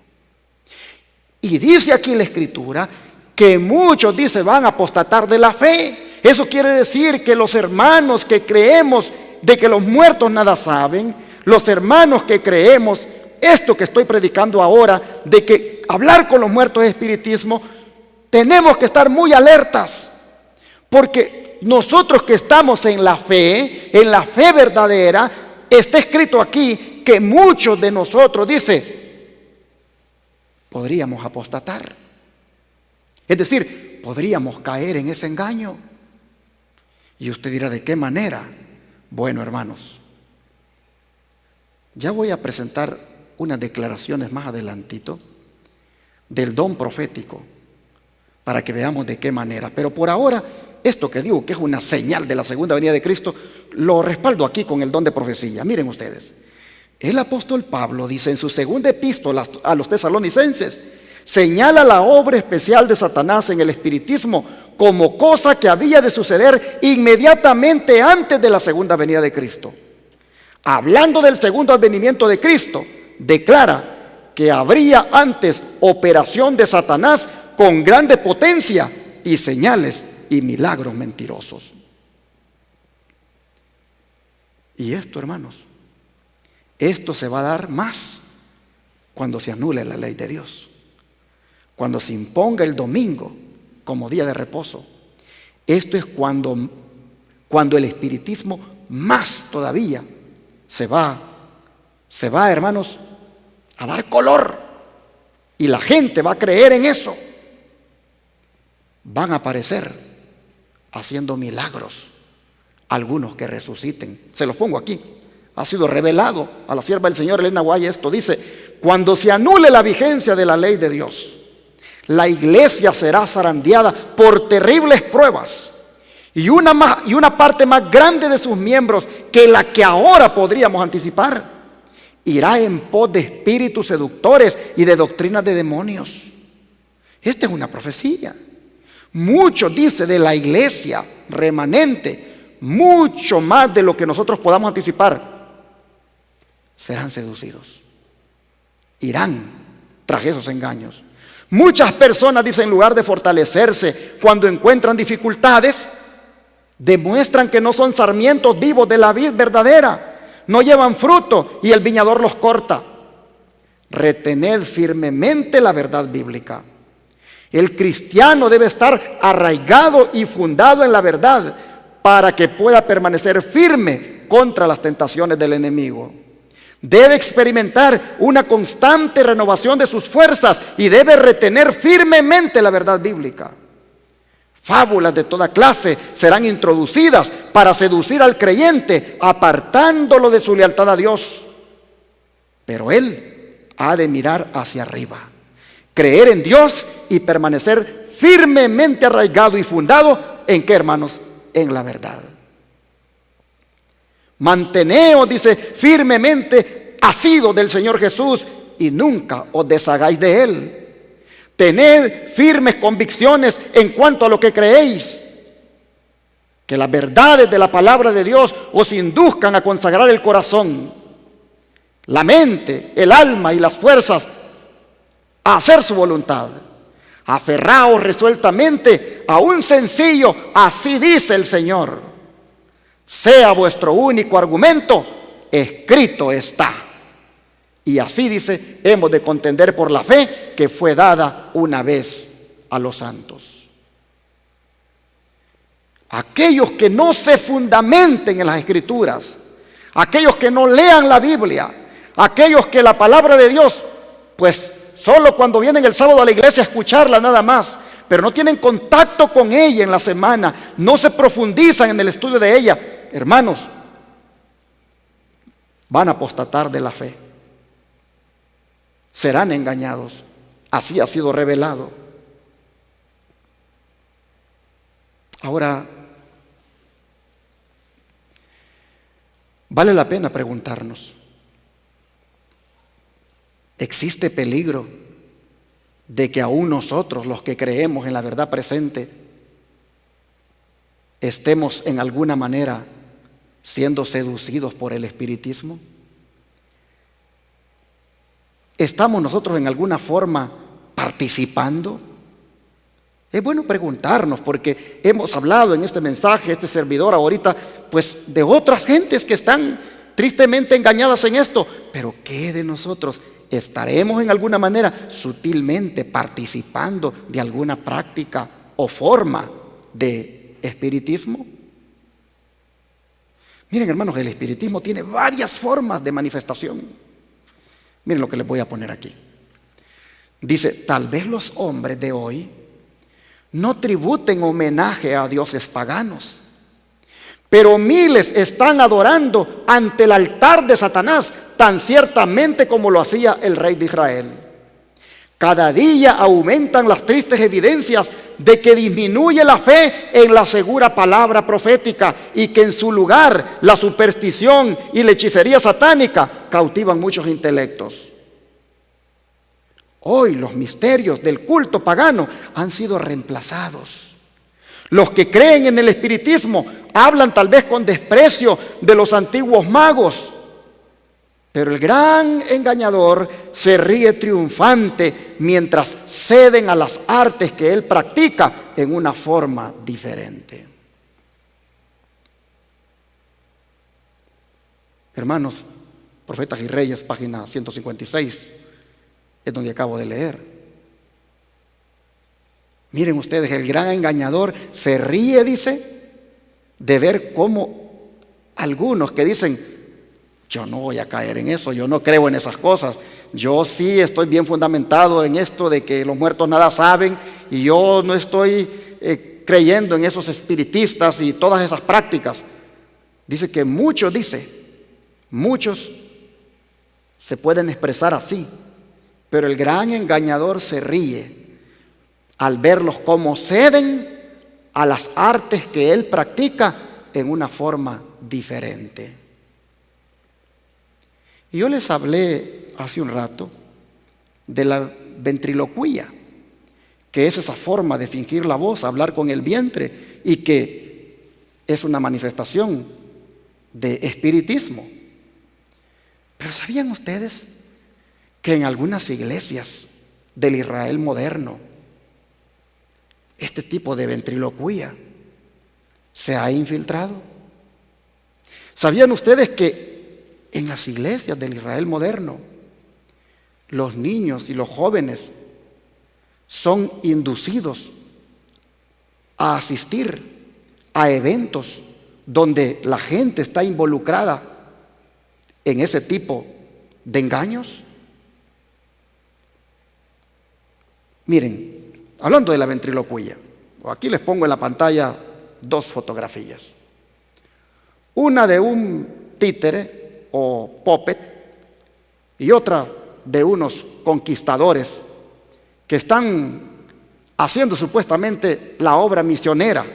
Y dice aquí la Escritura que muchos, dice, van a apostatar de la fe. Eso quiere decir que los hermanos que creemos de que los muertos nada saben, los hermanos que creemos esto que estoy predicando ahora, de que hablar con los muertos es espiritismo, tenemos que estar muy alertas, porque nosotros que estamos en la fe verdadera, está escrito aquí que muchos de nosotros, dice, podríamos apostatar. Es decir, podríamos caer en ese engaño. Y usted dirá: ¿de qué manera? Bueno, hermanos, ya voy a presentar unas declaraciones más adelantito del don profético, para que veamos de qué manera. Pero por ahora, esto que digo que es una señal de la segunda venida de Cristo, lo respaldo aquí con el don de profecía. Miren ustedes, el apóstol Pablo dice en su segunda epístola a los tesalonicenses, señala la obra especial de Satanás en el espiritismo como cosa que había de suceder inmediatamente antes de la segunda venida de Cristo. Hablando del segundo advenimiento de Cristo, declara que habría antes operación de Satanás con grande potencia y señales y milagros mentirosos. Y esto, hermanos, esto se va a dar más cuando se anule la ley de Dios, cuando se imponga el domingo como día de reposo. Esto es cuando el espiritismo más todavía se va, hermanos, a dar color, y la gente va a creer en eso. Van a aparecer haciendo milagros, algunos que resuciten. Se los pongo aquí. Ha sido revelado a la sierva del Señor Elena White esto. Dice: cuando se anule la vigencia de la ley de Dios, la iglesia será zarandeada por terribles pruebas, y una parte más grande de sus miembros que la que ahora podríamos anticipar irá en pos de espíritus seductores y de doctrinas de demonios. Esta es una profecía. Mucho dice de la iglesia remanente, mucho más de lo que nosotros podamos anticipar. Serán seducidos, irán tras esos engaños. Muchas personas, dicen, en lugar de fortalecerse cuando encuentran dificultades, demuestran que no son sarmientos vivos de la vid verdadera, no llevan fruto y el viñador los corta. Retened firmemente la verdad bíblica. El cristiano debe estar arraigado y fundado en la verdad para que pueda permanecer firme contra las tentaciones del enemigo. Debe experimentar una constante renovación de sus fuerzas y debe retener firmemente la verdad bíblica. Fábulas de toda clase serán introducidas para seducir al creyente, apartándolo de su lealtad a Dios. Pero él ha de mirar hacia arriba, creer en Dios y permanecer firmemente arraigado y fundado ¿en qué, hermanos? En la verdad. Manteneos, dice, firmemente asidos del Señor Jesús y nunca os deshagáis de Él. Tened firmes convicciones en cuanto a lo que creéis. Que las verdades de la palabra de Dios os induzcan a consagrar el corazón, la mente, el alma y las fuerzas a hacer su voluntad. Aferraos resueltamente a un sencillo así dice el Señor. Sea vuestro único argumento, escrito está. Y así dice, hemos de contender por la fe que fue dada una vez a los santos. Aquellos que no se fundamenten en las Escrituras, aquellos que no lean la Biblia, aquellos que la palabra de Dios, pues solo cuando vienen el sábado a la iglesia a escucharla nada más, pero no tienen contacto con ella en la semana, no se profundizan en el estudio de ella, hermanos, van a apostatar de la fe. Serán engañados. Así ha sido revelado. Ahora, vale la pena preguntarnos, ¿existe peligro de que aún nosotros, los que creemos en la verdad presente, estemos en alguna manera siendo seducidos por el espiritismo? ¿Estamos nosotros en alguna forma participando? Es bueno preguntarnos, porque hemos hablado en este mensaje, este servidor ahorita, pues de otras gentes que están tristemente engañadas en esto. Pero ¿qué de nosotros? ¿Estaremos en alguna manera sutilmente participando de alguna práctica o forma de espiritismo? Miren, hermanos, el espiritismo tiene varias formas de manifestación. Miren lo que les voy a poner aquí. Dice, tal vez los hombres de hoy no tributen homenaje a dioses paganos, pero miles están adorando ante el altar de Satanás, tan ciertamente como lo hacía el rey de Israel. Cada día aumentan las tristes evidencias de que disminuye la fe en la segura palabra profética y que en su lugar la superstición y la hechicería satánica cautivan muchos intelectos. Hoy los misterios del culto pagano han sido reemplazados. Los que creen en el espiritismo hablan tal vez con desprecio de los antiguos magos, pero el gran engañador se ríe triunfante mientras ceden a las artes que él practica en una forma diferente. Hermanos, Profetas y Reyes, página 156, es donde acabo de leer. Miren ustedes, el gran engañador se ríe, dice, de ver cómo algunos que dicen, yo no voy a caer en eso, yo no creo en esas cosas, yo sí estoy bien fundamentado en esto de que los muertos nada saben y yo no estoy creyendo en esos espiritistas y todas esas prácticas. Dice que muchos se pueden expresar así, pero el gran engañador se ríe al verlos cómo ceden a las artes que él practica en una forma diferente. Y yo les hablé hace un rato de la ventriloquía, que es esa forma de fingir la voz, hablar con el vientre, y que es una manifestación de espiritismo. Pero ¿sabían ustedes que en algunas iglesias del Israel moderno este tipo de ventriloquía se ha infiltrado? ¿Sabían ustedes que en las iglesias del Israel moderno los niños y los jóvenes son inducidos a asistir a eventos donde la gente está involucrada en ese tipo de engaños? Miren, hablando de la ventriloquía, aquí les pongo en la pantalla dos fotografías. Una de un títere o puppet y otra de unos conquistadores que están haciendo supuestamente la obra misionera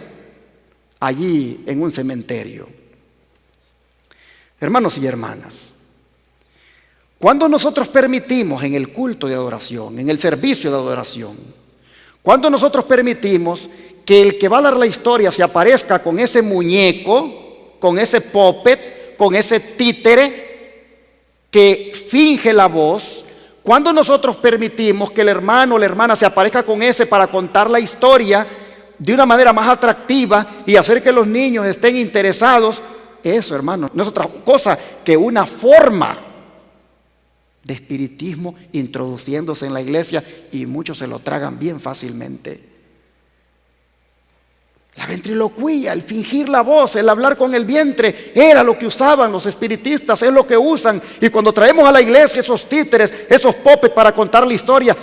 allí en un cementerio. Hermanos y hermanas, cuando nosotros permitimos en el culto de adoración, en el servicio de adoración, cuando nosotros permitimos que el que va a dar la historia se aparezca con ese muñeco, con ese puppet, con ese títere que finge la voz, cuando nosotros permitimos que el hermano o la hermana se aparezca con ese para contar la historia de una manera más atractiva y hacer que los niños estén interesados, eso, hermano, no es otra cosa que una forma de espiritismo introduciéndose en la iglesia, y muchos se lo tragan bien fácilmente. La ventriloquía, el fingir la voz, el hablar con el vientre, era lo que usaban los espiritistas, es lo que usan. Y cuando traemos a la iglesia esos títeres, esos puppets para contar la historia,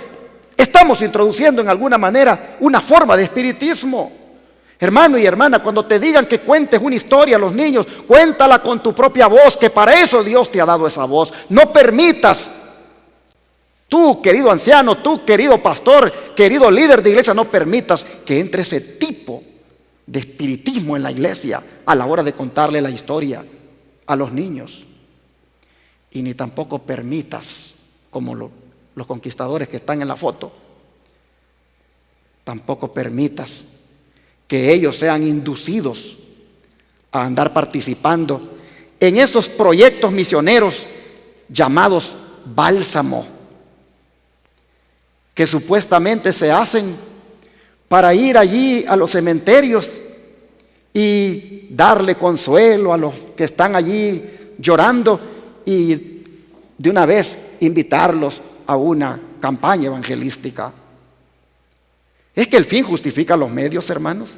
estamos introduciendo en alguna manera una forma de espiritismo. Hermano y hermana, cuando te digan que cuentes una historia a los niños, cuéntala con tu propia voz, que para eso Dios te ha dado esa voz. No permitas, tú querido anciano, tú querido pastor, querido líder de iglesia, no permitas que entre ese tipo de espiritismo en la iglesia a la hora de contarle la historia a los niños. Y ni tampoco permitas, como los conquistadores que están en la foto, tampoco permitas que ellos sean inducidos a andar participando en esos proyectos misioneros llamados bálsamo, que supuestamente se hacen para ir allí a los cementerios y darle consuelo a los que están allí llorando y de una vez invitarlos a una campaña evangelística. Es que el fin justifica los medios, hermanos.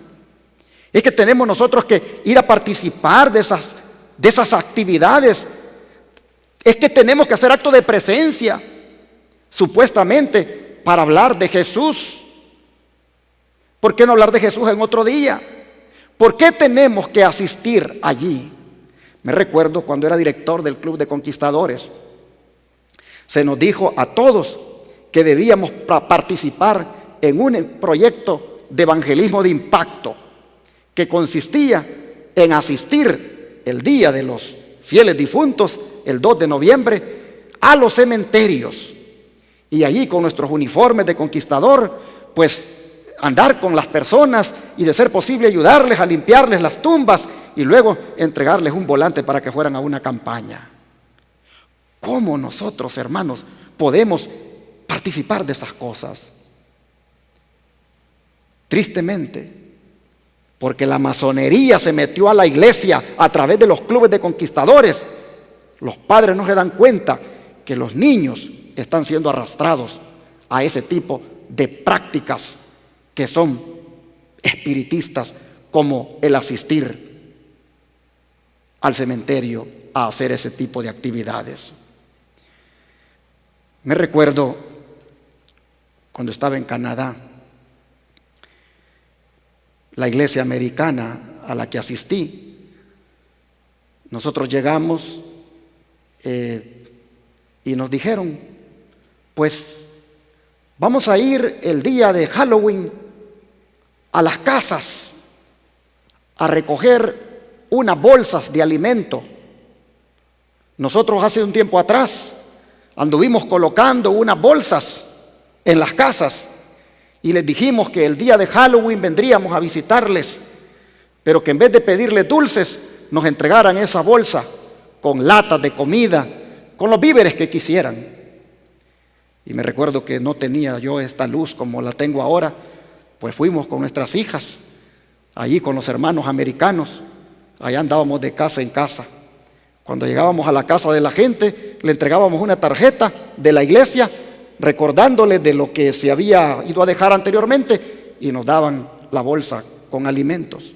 Es que tenemos nosotros que ir a participar de esas actividades. Es que tenemos que hacer acto de presencia, supuestamente para hablar de Jesús. ¿Por qué no hablar de Jesús en otro día? ¿Por qué tenemos que asistir allí? Me recuerdo cuando era director del Club de Conquistadores, se nos dijo a todos que debíamos participar en un proyecto de evangelismo de impacto que consistía en asistir el día de los fieles difuntos, el 2 de noviembre, a los cementerios, y allí con nuestros uniformes de conquistador, pues andar con las personas y de ser posible ayudarles a limpiarles las tumbas y luego entregarles un volante para que fueran a una campaña. ¿Cómo nosotros, hermanos, podemos participar de esas cosas? Tristemente, porque la masonería se metió a la iglesia a través de los clubes de conquistadores, los padres no se dan cuenta que los niños están siendo arrastrados a ese tipo de prácticas que son espiritistas, como el asistir al cementerio a hacer ese tipo de actividades. Me recuerdo cuando estaba en Canadá, la iglesia americana a la que asistí nosotros llegamos y nos dijeron, pues vamos a ir el día de Halloween a las casas a recoger unas bolsas de alimento. Nosotros hace un tiempo atrás anduvimos colocando unas bolsas en las casas y les dijimos que el día de Halloween vendríamos a visitarles, pero que en vez de pedirles dulces nos entregaran esa bolsa con latas de comida, con los víveres que quisieran. Y me recuerdo que no tenía yo esta luz como la tengo ahora, pues fuimos con nuestras hijas, allí con los hermanos americanos, allá andábamos de casa en casa. Cuando llegábamos a la casa de la gente, le entregábamos una tarjeta de la iglesia, recordándole de lo que se había ido a dejar anteriormente, y nos daban la bolsa con alimentos.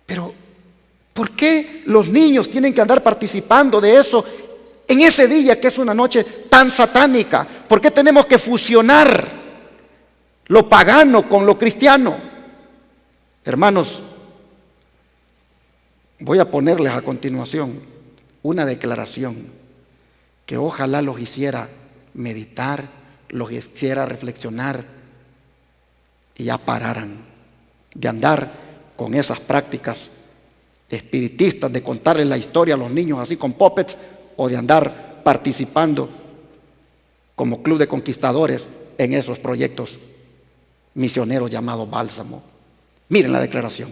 Pero, ¿por qué los niños tienen que andar participando de eso en ese día que es una noche tan satánica? ¿Por qué tenemos que fusionar lo pagano con lo cristiano? Hermanos, voy a ponerles a continuación una declaración que ojalá los hiciera meditar, los hiciera reflexionar y ya pararan de andar con esas prácticas espiritistas de contarles la historia a los niños así con puppets, o de andar participando como club de conquistadores en esos proyectos misioneros llamados Bálsamo. Miren la declaración.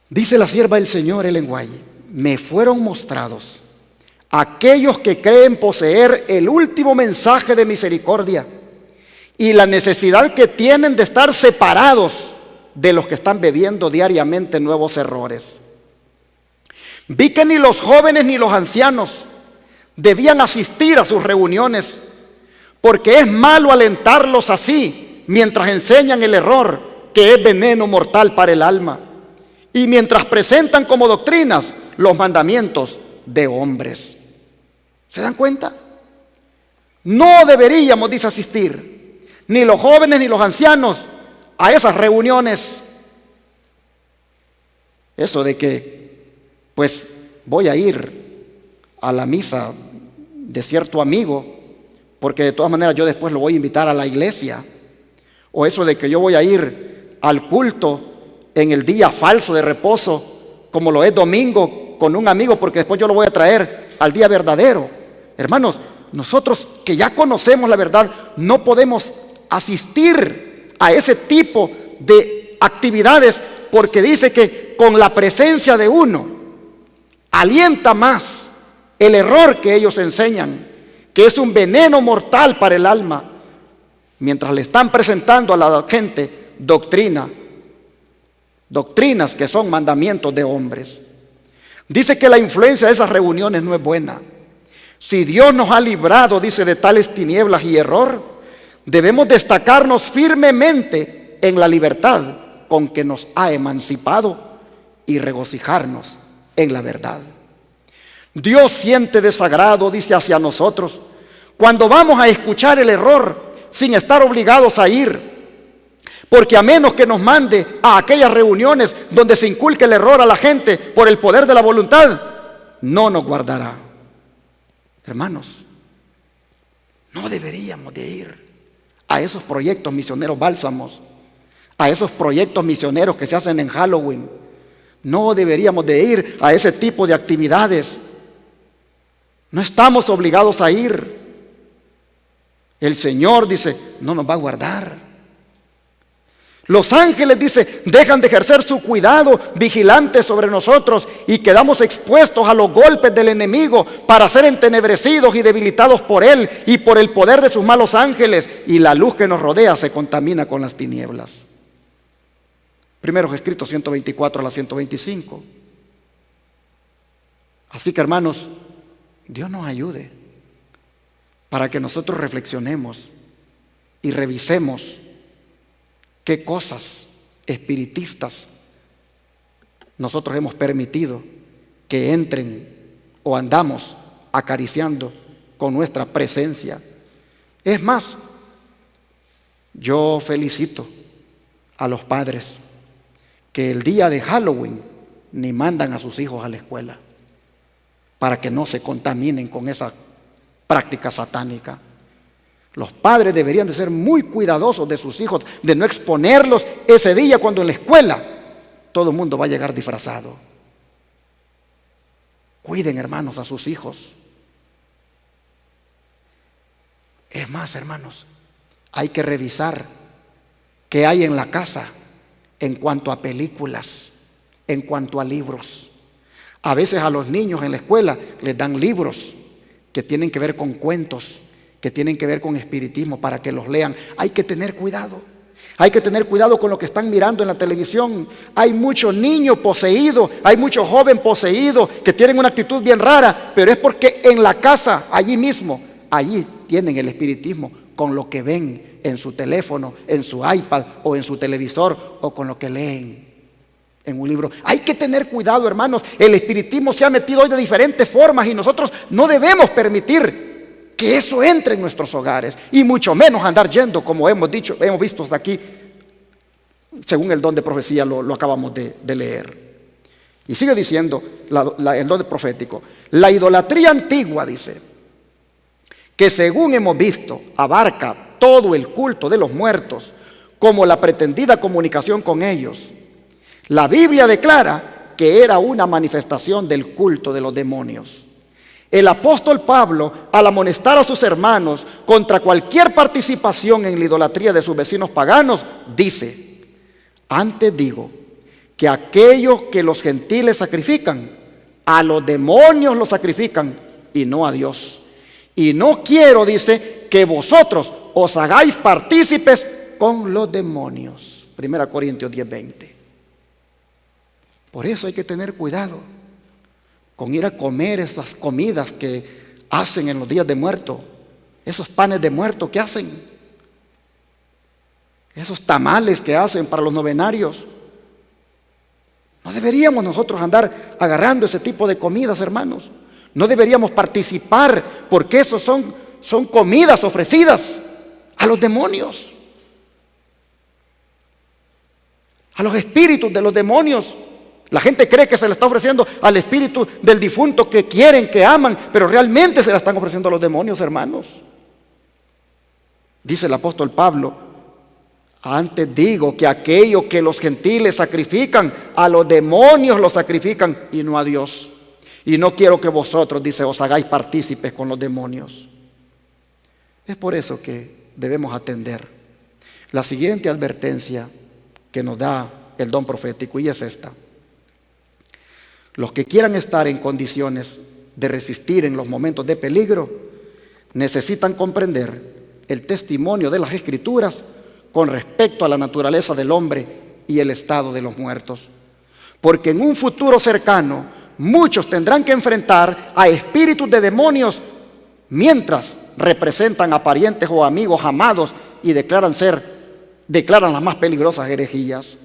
Dice la sierva del Señor Ellen White: me fueron mostrados aquellos que creen poseer el último mensaje de misericordia y la necesidad que tienen de estar separados de los que están bebiendo diariamente nuevos errores. Vi que ni los jóvenes ni los ancianos debían asistir a sus reuniones, porque es malo alentarlos así mientras enseñan el error, que es veneno mortal para el alma, y mientras presentan como doctrinas los mandamientos de hombres. ¿Se dan cuenta? No deberíamos, dice, asistir ni los jóvenes ni los ancianos a esas reuniones. Eso de que, pues, voy a ir a la misa de cierto amigo, porque de todas maneras yo después lo voy a invitar a la iglesia. O eso de que yo voy a ir al culto en el día falso de reposo, como lo es domingo, con un amigo, porque después yo lo voy a traer al día verdadero. Hermanos, nosotros que ya conocemos la verdad, no podemos asistir a ese tipo de actividades, porque dice que con la presencia de uno alienta más el error que ellos enseñan, que es un veneno mortal para el alma, mientras le están presentando a la gente doctrinas que son mandamientos de hombres. Dice que la influencia de esas reuniones no es buena. Si Dios nos ha librado, dice, de tales tinieblas y error, debemos destacarnos firmemente en la libertad con que nos ha emancipado y regocijarnos en la verdad. Dios siente desagrado, dice, hacia nosotros cuando vamos a escuchar el error sin estar obligados a ir, porque a menos que nos mande a aquellas reuniones donde se inculque el error a la gente por el poder de la voluntad, no nos guardará. Hermanos, no deberíamos de ir a esos proyectos misioneros bálsamos, a esos proyectos misioneros que se hacen en Halloween. No deberíamos de ir a ese tipo de actividades. No estamos obligados a ir. El Señor, dice, no nos va a guardar. Los ángeles, dice, dejan de ejercer su cuidado vigilante sobre nosotros y quedamos expuestos a los golpes del enemigo para ser entenebrecidos y debilitados por él y por el poder de sus malos ángeles, y la luz que nos rodea se contamina con las tinieblas. Primeros escritos 124 a la 125. Así que, hermanos, Dios nos ayude para que nosotros reflexionemos y revisemos qué cosas espiritistas nosotros hemos permitido que entren o andamos acariciando con nuestra presencia. Es más, yo felicito a los padres que el día de Halloween ni mandan a sus hijos a la escuela para que no se contaminen con esa práctica satánica. Los padres deberían de ser muy cuidadosos de sus hijos, de no exponerlos ese día cuando en la escuela todo el mundo va a llegar disfrazado. Cuiden, hermanos, a sus hijos. Es más, hermanos, hay que revisar qué hay en la casa en cuanto a películas, en cuanto a libros. A veces a los niños en la escuela les dan libros que tienen que ver con cuentos, que tienen que ver con espiritismo, para que los lean. Hay que tener cuidado. Hay que tener cuidado con lo que están mirando en la televisión. Hay muchos niños poseídos, hay muchos jóvenes poseídos que tienen una actitud bien rara, pero es porque en la casa, allí mismo, allí tienen el espiritismo con lo que ven en su teléfono, en su iPad o en su televisor, o con lo que leen en un libro. Hay que tener cuidado, hermanos. El espiritismo se ha metido hoy de diferentes formas y nosotros no debemos permitir que eso entre en nuestros hogares, y mucho menos andar yendo, como hemos dicho, hemos visto hasta aquí, según el don de profecía lo acabamos de leer. Y sigue diciendo el don profético: la idolatría antigua, dice, que según hemos visto abarca todo el culto de los muertos, como la pretendida comunicación con ellos. La Biblia declara que era una manifestación del culto de los demonios. El apóstol Pablo, al amonestar a sus hermanos contra cualquier participación en la idolatría de sus vecinos paganos, dice: antes digo que aquello que los gentiles sacrifican, a los demonios lo sacrifican y no a Dios. Y no quiero, dice, que vosotros os hagáis partícipes con los demonios. 1 Corintios 10:20. Por eso hay que tener cuidado con ir a comer esas comidas que hacen en los días de muerto, esos panes de muerto que hacen, esos tamales que hacen para los novenarios. No deberíamos nosotros andar agarrando ese tipo de comidas, hermanos. No deberíamos participar, porque esos son comidas ofrecidas a los demonios, a los espíritus de los demonios. La gente cree que se le está ofreciendo al espíritu del difunto que quieren, que aman, pero realmente se la están ofreciendo a los demonios, hermanos. Dice el apóstol Pablo: antes digo que aquello que los gentiles sacrifican, a los demonios lo sacrifican y no a Dios. Y no quiero que vosotros, dice, os hagáis partícipes con los demonios. Es por eso que debemos atender la siguiente advertencia que nos da el don profético, y es esta: los que quieran estar en condiciones de resistir en los momentos de peligro necesitan comprender el testimonio de las Escrituras con respecto a la naturaleza del hombre y el estado de los muertos. Porque en un futuro cercano muchos tendrán que enfrentar a espíritus de demonios mientras representan a parientes o amigos amados y declaran las más peligrosas herejías.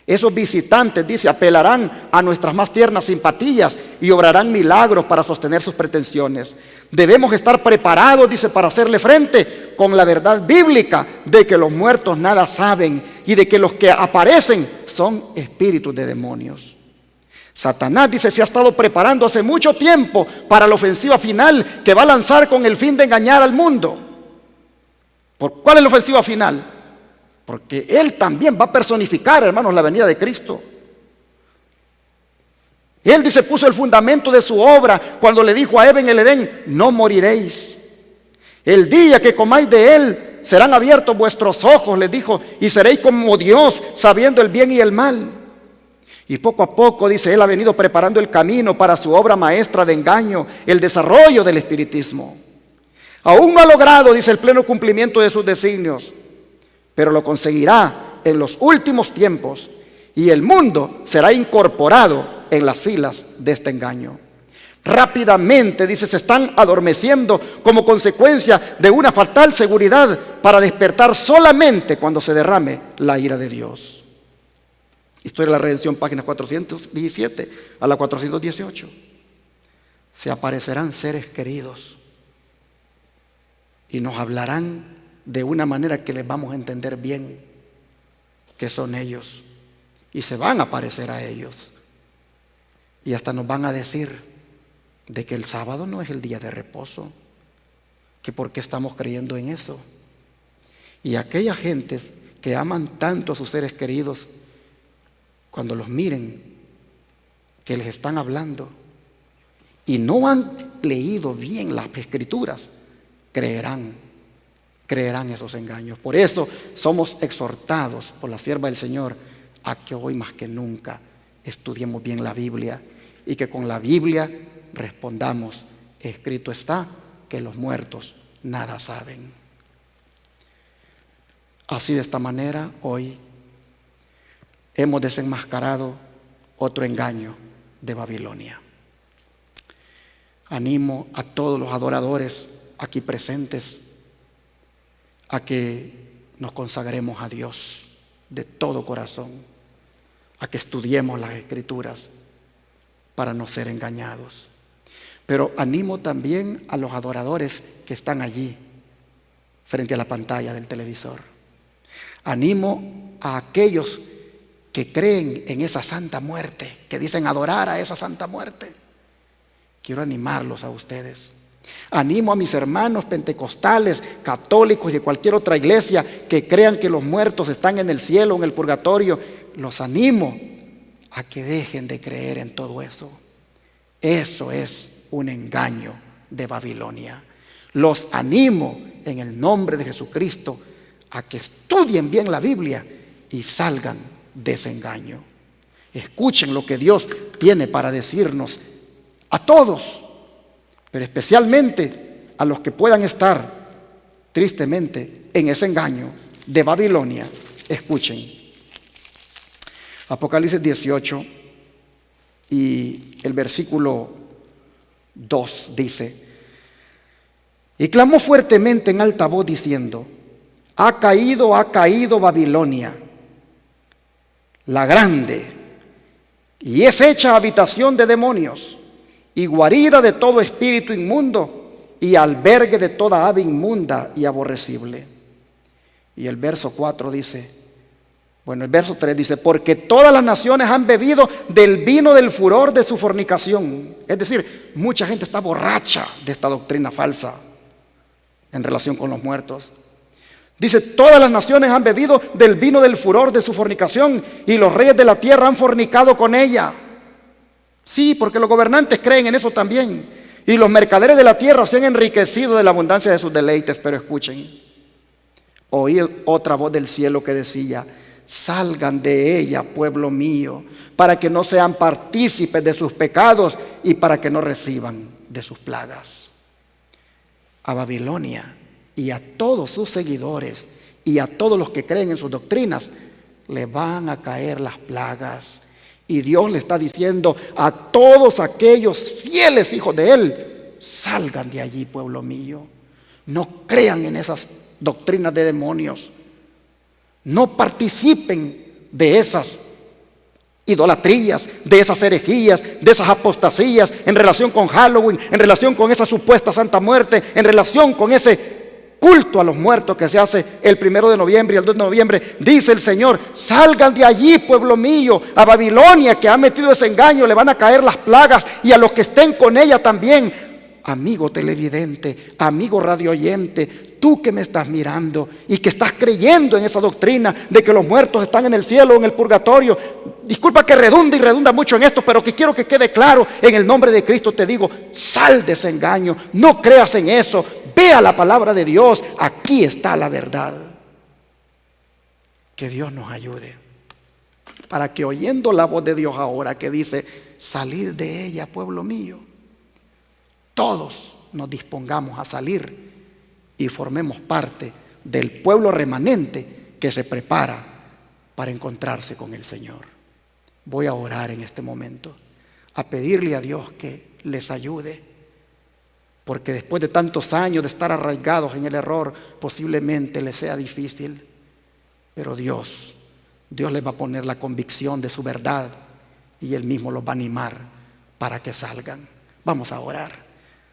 Esos visitantes, dice, apelarán a nuestras más tiernas simpatías y obrarán milagros para sostener sus pretensiones. Debemos estar preparados, dice, para hacerle frente con la verdad bíblica de que los muertos nada saben y de que los que aparecen son espíritus de demonios. Satanás, dice, se ha estado preparando hace mucho tiempo para la ofensiva final que va a lanzar con el fin de engañar al mundo. ¿Cuál es la ofensiva final? Porque él también va a personificar, hermanos, la venida de Cristo. Él, dice, puso el fundamento de su obra cuando le dijo a Eva en el Edén: no moriréis. El día que comáis de él serán abiertos vuestros ojos, les dijo, y seréis como Dios, sabiendo el bien y el mal. Y poco a poco, dice, él ha venido preparando el camino para su obra maestra de engaño, el desarrollo del espiritismo. Aún no ha logrado, dice, el pleno cumplimiento de sus designios, pero lo conseguirá en los últimos tiempos, y el mundo será incorporado en las filas de este engaño. Rápidamente, dice, se están adormeciendo como consecuencia de una fatal seguridad para despertar solamente cuando se derrame la ira de Dios. Historia de la Redención, páginas 417 a la 418. Se aparecerán seres queridos y nos hablarán de una manera que les vamos a entender bien que son ellos, y se van a parecer a ellos. Y hasta nos van a decir de que el sábado no es el día de reposo, que por qué estamos creyendo en eso. Y aquellas gentes que aman tanto a sus seres queridos, cuando los miren que les están hablando y no han leído bien las escrituras, creerán esos engaños. Por eso somos exhortados por la sierva del Señor a que hoy más que nunca estudiemos bien la Biblia y que con la Biblia respondamos: escrito está que los muertos nada saben. Así, de esta manera, hoy hemos desenmascarado otro engaño de Babilonia. Animo a todos los adoradores aquí presentes a que nos consagremos a Dios de todo corazón, a que estudiemos las Escrituras para no ser engañados. Pero animo también a los adoradores que están allí frente a la pantalla del televisor. Animo a aquellos que creen en esa santa muerte, que dicen adorar a esa santa muerte. Quiero animarlos a ustedes. Animo a mis hermanos pentecostales, católicos y de cualquier otra iglesia que crean que los muertos están en el cielo o en el purgatorio. Los animo a que dejen de creer en todo eso. Eso es un engaño de Babilonia. Los animo en el nombre de Jesucristo a que estudien bien la Biblia y salgan de ese engaño. Escuchen lo que Dios tiene para decirnos a todos, pero especialmente a los que puedan estar tristemente en ese engaño de Babilonia. Escuchen. Apocalipsis 18 y el versículo 2 dice: y clamó fuertemente en alta voz diciendo: ha caído Babilonia, la grande, y es hecha habitación de demonios, y guarida de todo espíritu inmundo, y albergue de toda ave inmunda y aborrecible. Y el verso 4 dice, el verso 3 dice: porque todas las naciones han bebido del vino del furor de su fornicación. Es decir, mucha gente está borracha de esta doctrina falsa en relación con los muertos. Dice: todas las naciones han bebido del vino del furor de su fornicación, y los reyes de la tierra han fornicado con ella. Sí, porque los gobernantes creen en eso también. Y los mercaderes de la tierra se han enriquecido de la abundancia de sus deleites. Pero escuchen, oí otra voz del cielo que decía: salgan de ella, pueblo mío, para que no sean partícipes de sus pecados y para que no reciban de sus plagas. A Babilonia y a todos sus seguidores y a todos los que creen en sus doctrinas le van a caer las plagas. Y Dios le está diciendo a todos aquellos fieles hijos de Él: salgan de allí, pueblo mío. No crean en esas doctrinas de demonios. No participen de esas idolatrías, de esas herejías, de esas apostasías en relación con Halloween, en relación con esa supuesta Santa Muerte, en relación con ese culto a los muertos que se hace el 1 de noviembre y el 2 de noviembre. Dice el Señor: salgan de allí, pueblo mío. A Babilonia, que ha metido ese engaño, le van a caer las plagas, y a los que estén con ella también. Amigo televidente, amigo radioyente, tú que me estás mirando y que estás creyendo en esa doctrina de que los muertos están en el cielo o en el purgatorio, disculpa que redunda y redunda mucho en esto, pero que quiero que quede claro: en el nombre de Cristo te digo, sal de ese engaño, no creas en eso, vea la palabra de Dios, aquí está la verdad. Que Dios nos ayude para que, oyendo la voz de Dios ahora que dice: salid de ella, pueblo mío, todos nos dispongamos a salir y formemos parte del pueblo remanente que se prepara para encontrarse con el Señor. Voy a orar en este momento, a pedirle a Dios que les ayude, porque después de tantos años de estar arraigados en el error, posiblemente les sea difícil, pero Dios les va a poner la convicción de su verdad y Él mismo los va a animar para que salgan. Vamos a orar,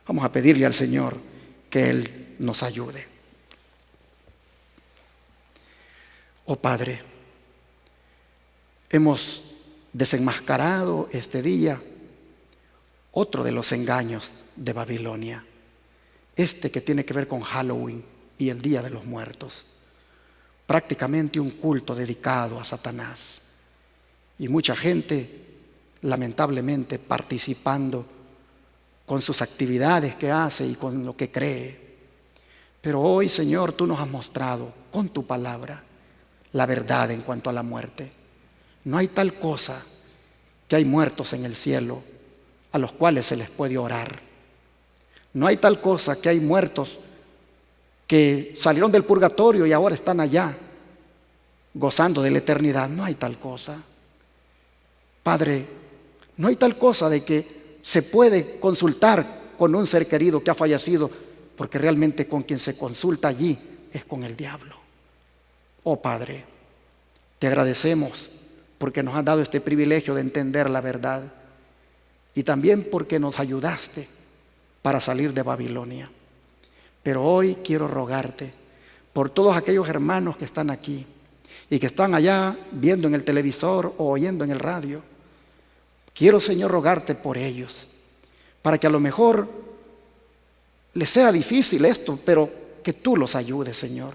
vamos a pedirle al Señor que Él nos ayude. Oh Padre, Hemos desenmascarado este día otro de los engaños de Babilonia, este que tiene que ver con Halloween y el Día de los Muertos, prácticamente un culto dedicado a Satanás, y mucha gente lamentablemente participando con sus actividades que hace y con lo que cree. Pero hoy, Señor, tú nos has mostrado con tu palabra la verdad en cuanto a la muerte. No hay tal cosa que hay muertos en el cielo a los cuales se les puede orar. No hay tal cosa que hay muertos que salieron del purgatorio y ahora están allá gozando de la eternidad. No hay tal cosa. Padre, no hay tal cosa de que se puede consultar con un ser querido que ha fallecido, porque realmente con quien se consulta allí es con el diablo. Oh Padre, te agradecemos porque nos has dado este privilegio de entender la verdad, y también porque nos ayudaste para salir de Babilonia. Pero hoy quiero rogarte por todos aquellos hermanos que están aquí y que están allá viendo en el televisor o oyendo en el radio. Quiero, Señor, rogarte por ellos, para que a lo mejor les sea difícil esto, pero que tú los ayudes, Señor.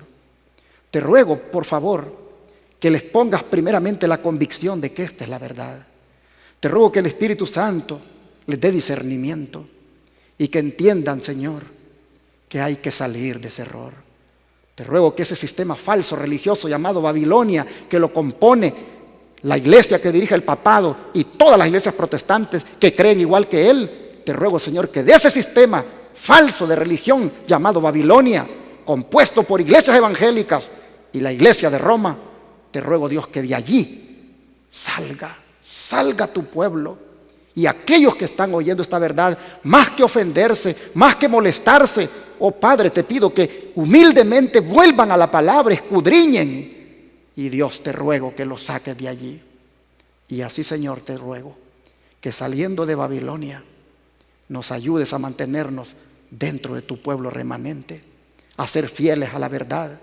Te ruego, por favor, que les pongas primeramente la convicción de que esta es la verdad. Te ruego que el Espíritu Santo les dé discernimiento y que entiendan, Señor, que hay que salir de ese error. Te ruego que ese sistema falso religioso llamado Babilonia, que lo compone la iglesia que dirige el papado y todas las iglesias protestantes que creen igual que él, te ruego, Señor, que de ese sistema falso de religión llamado Babilonia, compuesto por iglesias evangélicas y la iglesia de Roma, te ruego, Dios, que de allí salga tu pueblo, y aquellos que están oyendo esta verdad, más que ofenderse, más que molestarse, oh Padre, te pido que humildemente vuelvan a la palabra, escudriñen. Y Dios, te ruego que los saques de allí. Y así, Señor, te ruego que saliendo de Babilonia nos ayudes a mantenernos dentro de tu pueblo remanente, a ser fieles a la verdad,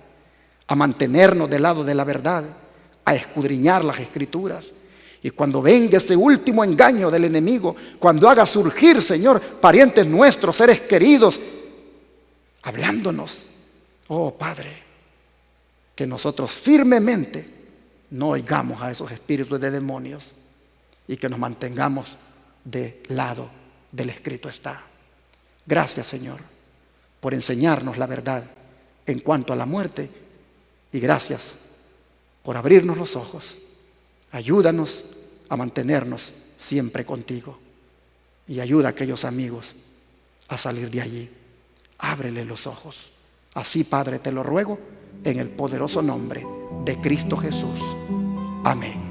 a mantenernos del lado de la verdad, a escudriñar las Escrituras. Y cuando venga ese último engaño del enemigo, cuando haga surgir, Señor, parientes nuestros, seres queridos, hablándonos, oh Padre, que nosotros firmemente no oigamos a esos espíritus de demonios y que nos mantengamos del lado del escrito está. Gracias, Señor, por enseñarnos la verdad en cuanto a la muerte, y gracias por abrirnos los ojos. Ayúdanos a mantenernos siempre contigo, y ayuda a aquellos amigos a salir de allí. Ábrele los ojos. Así, Padre, te lo ruego en el poderoso nombre de Cristo Jesús. Amén.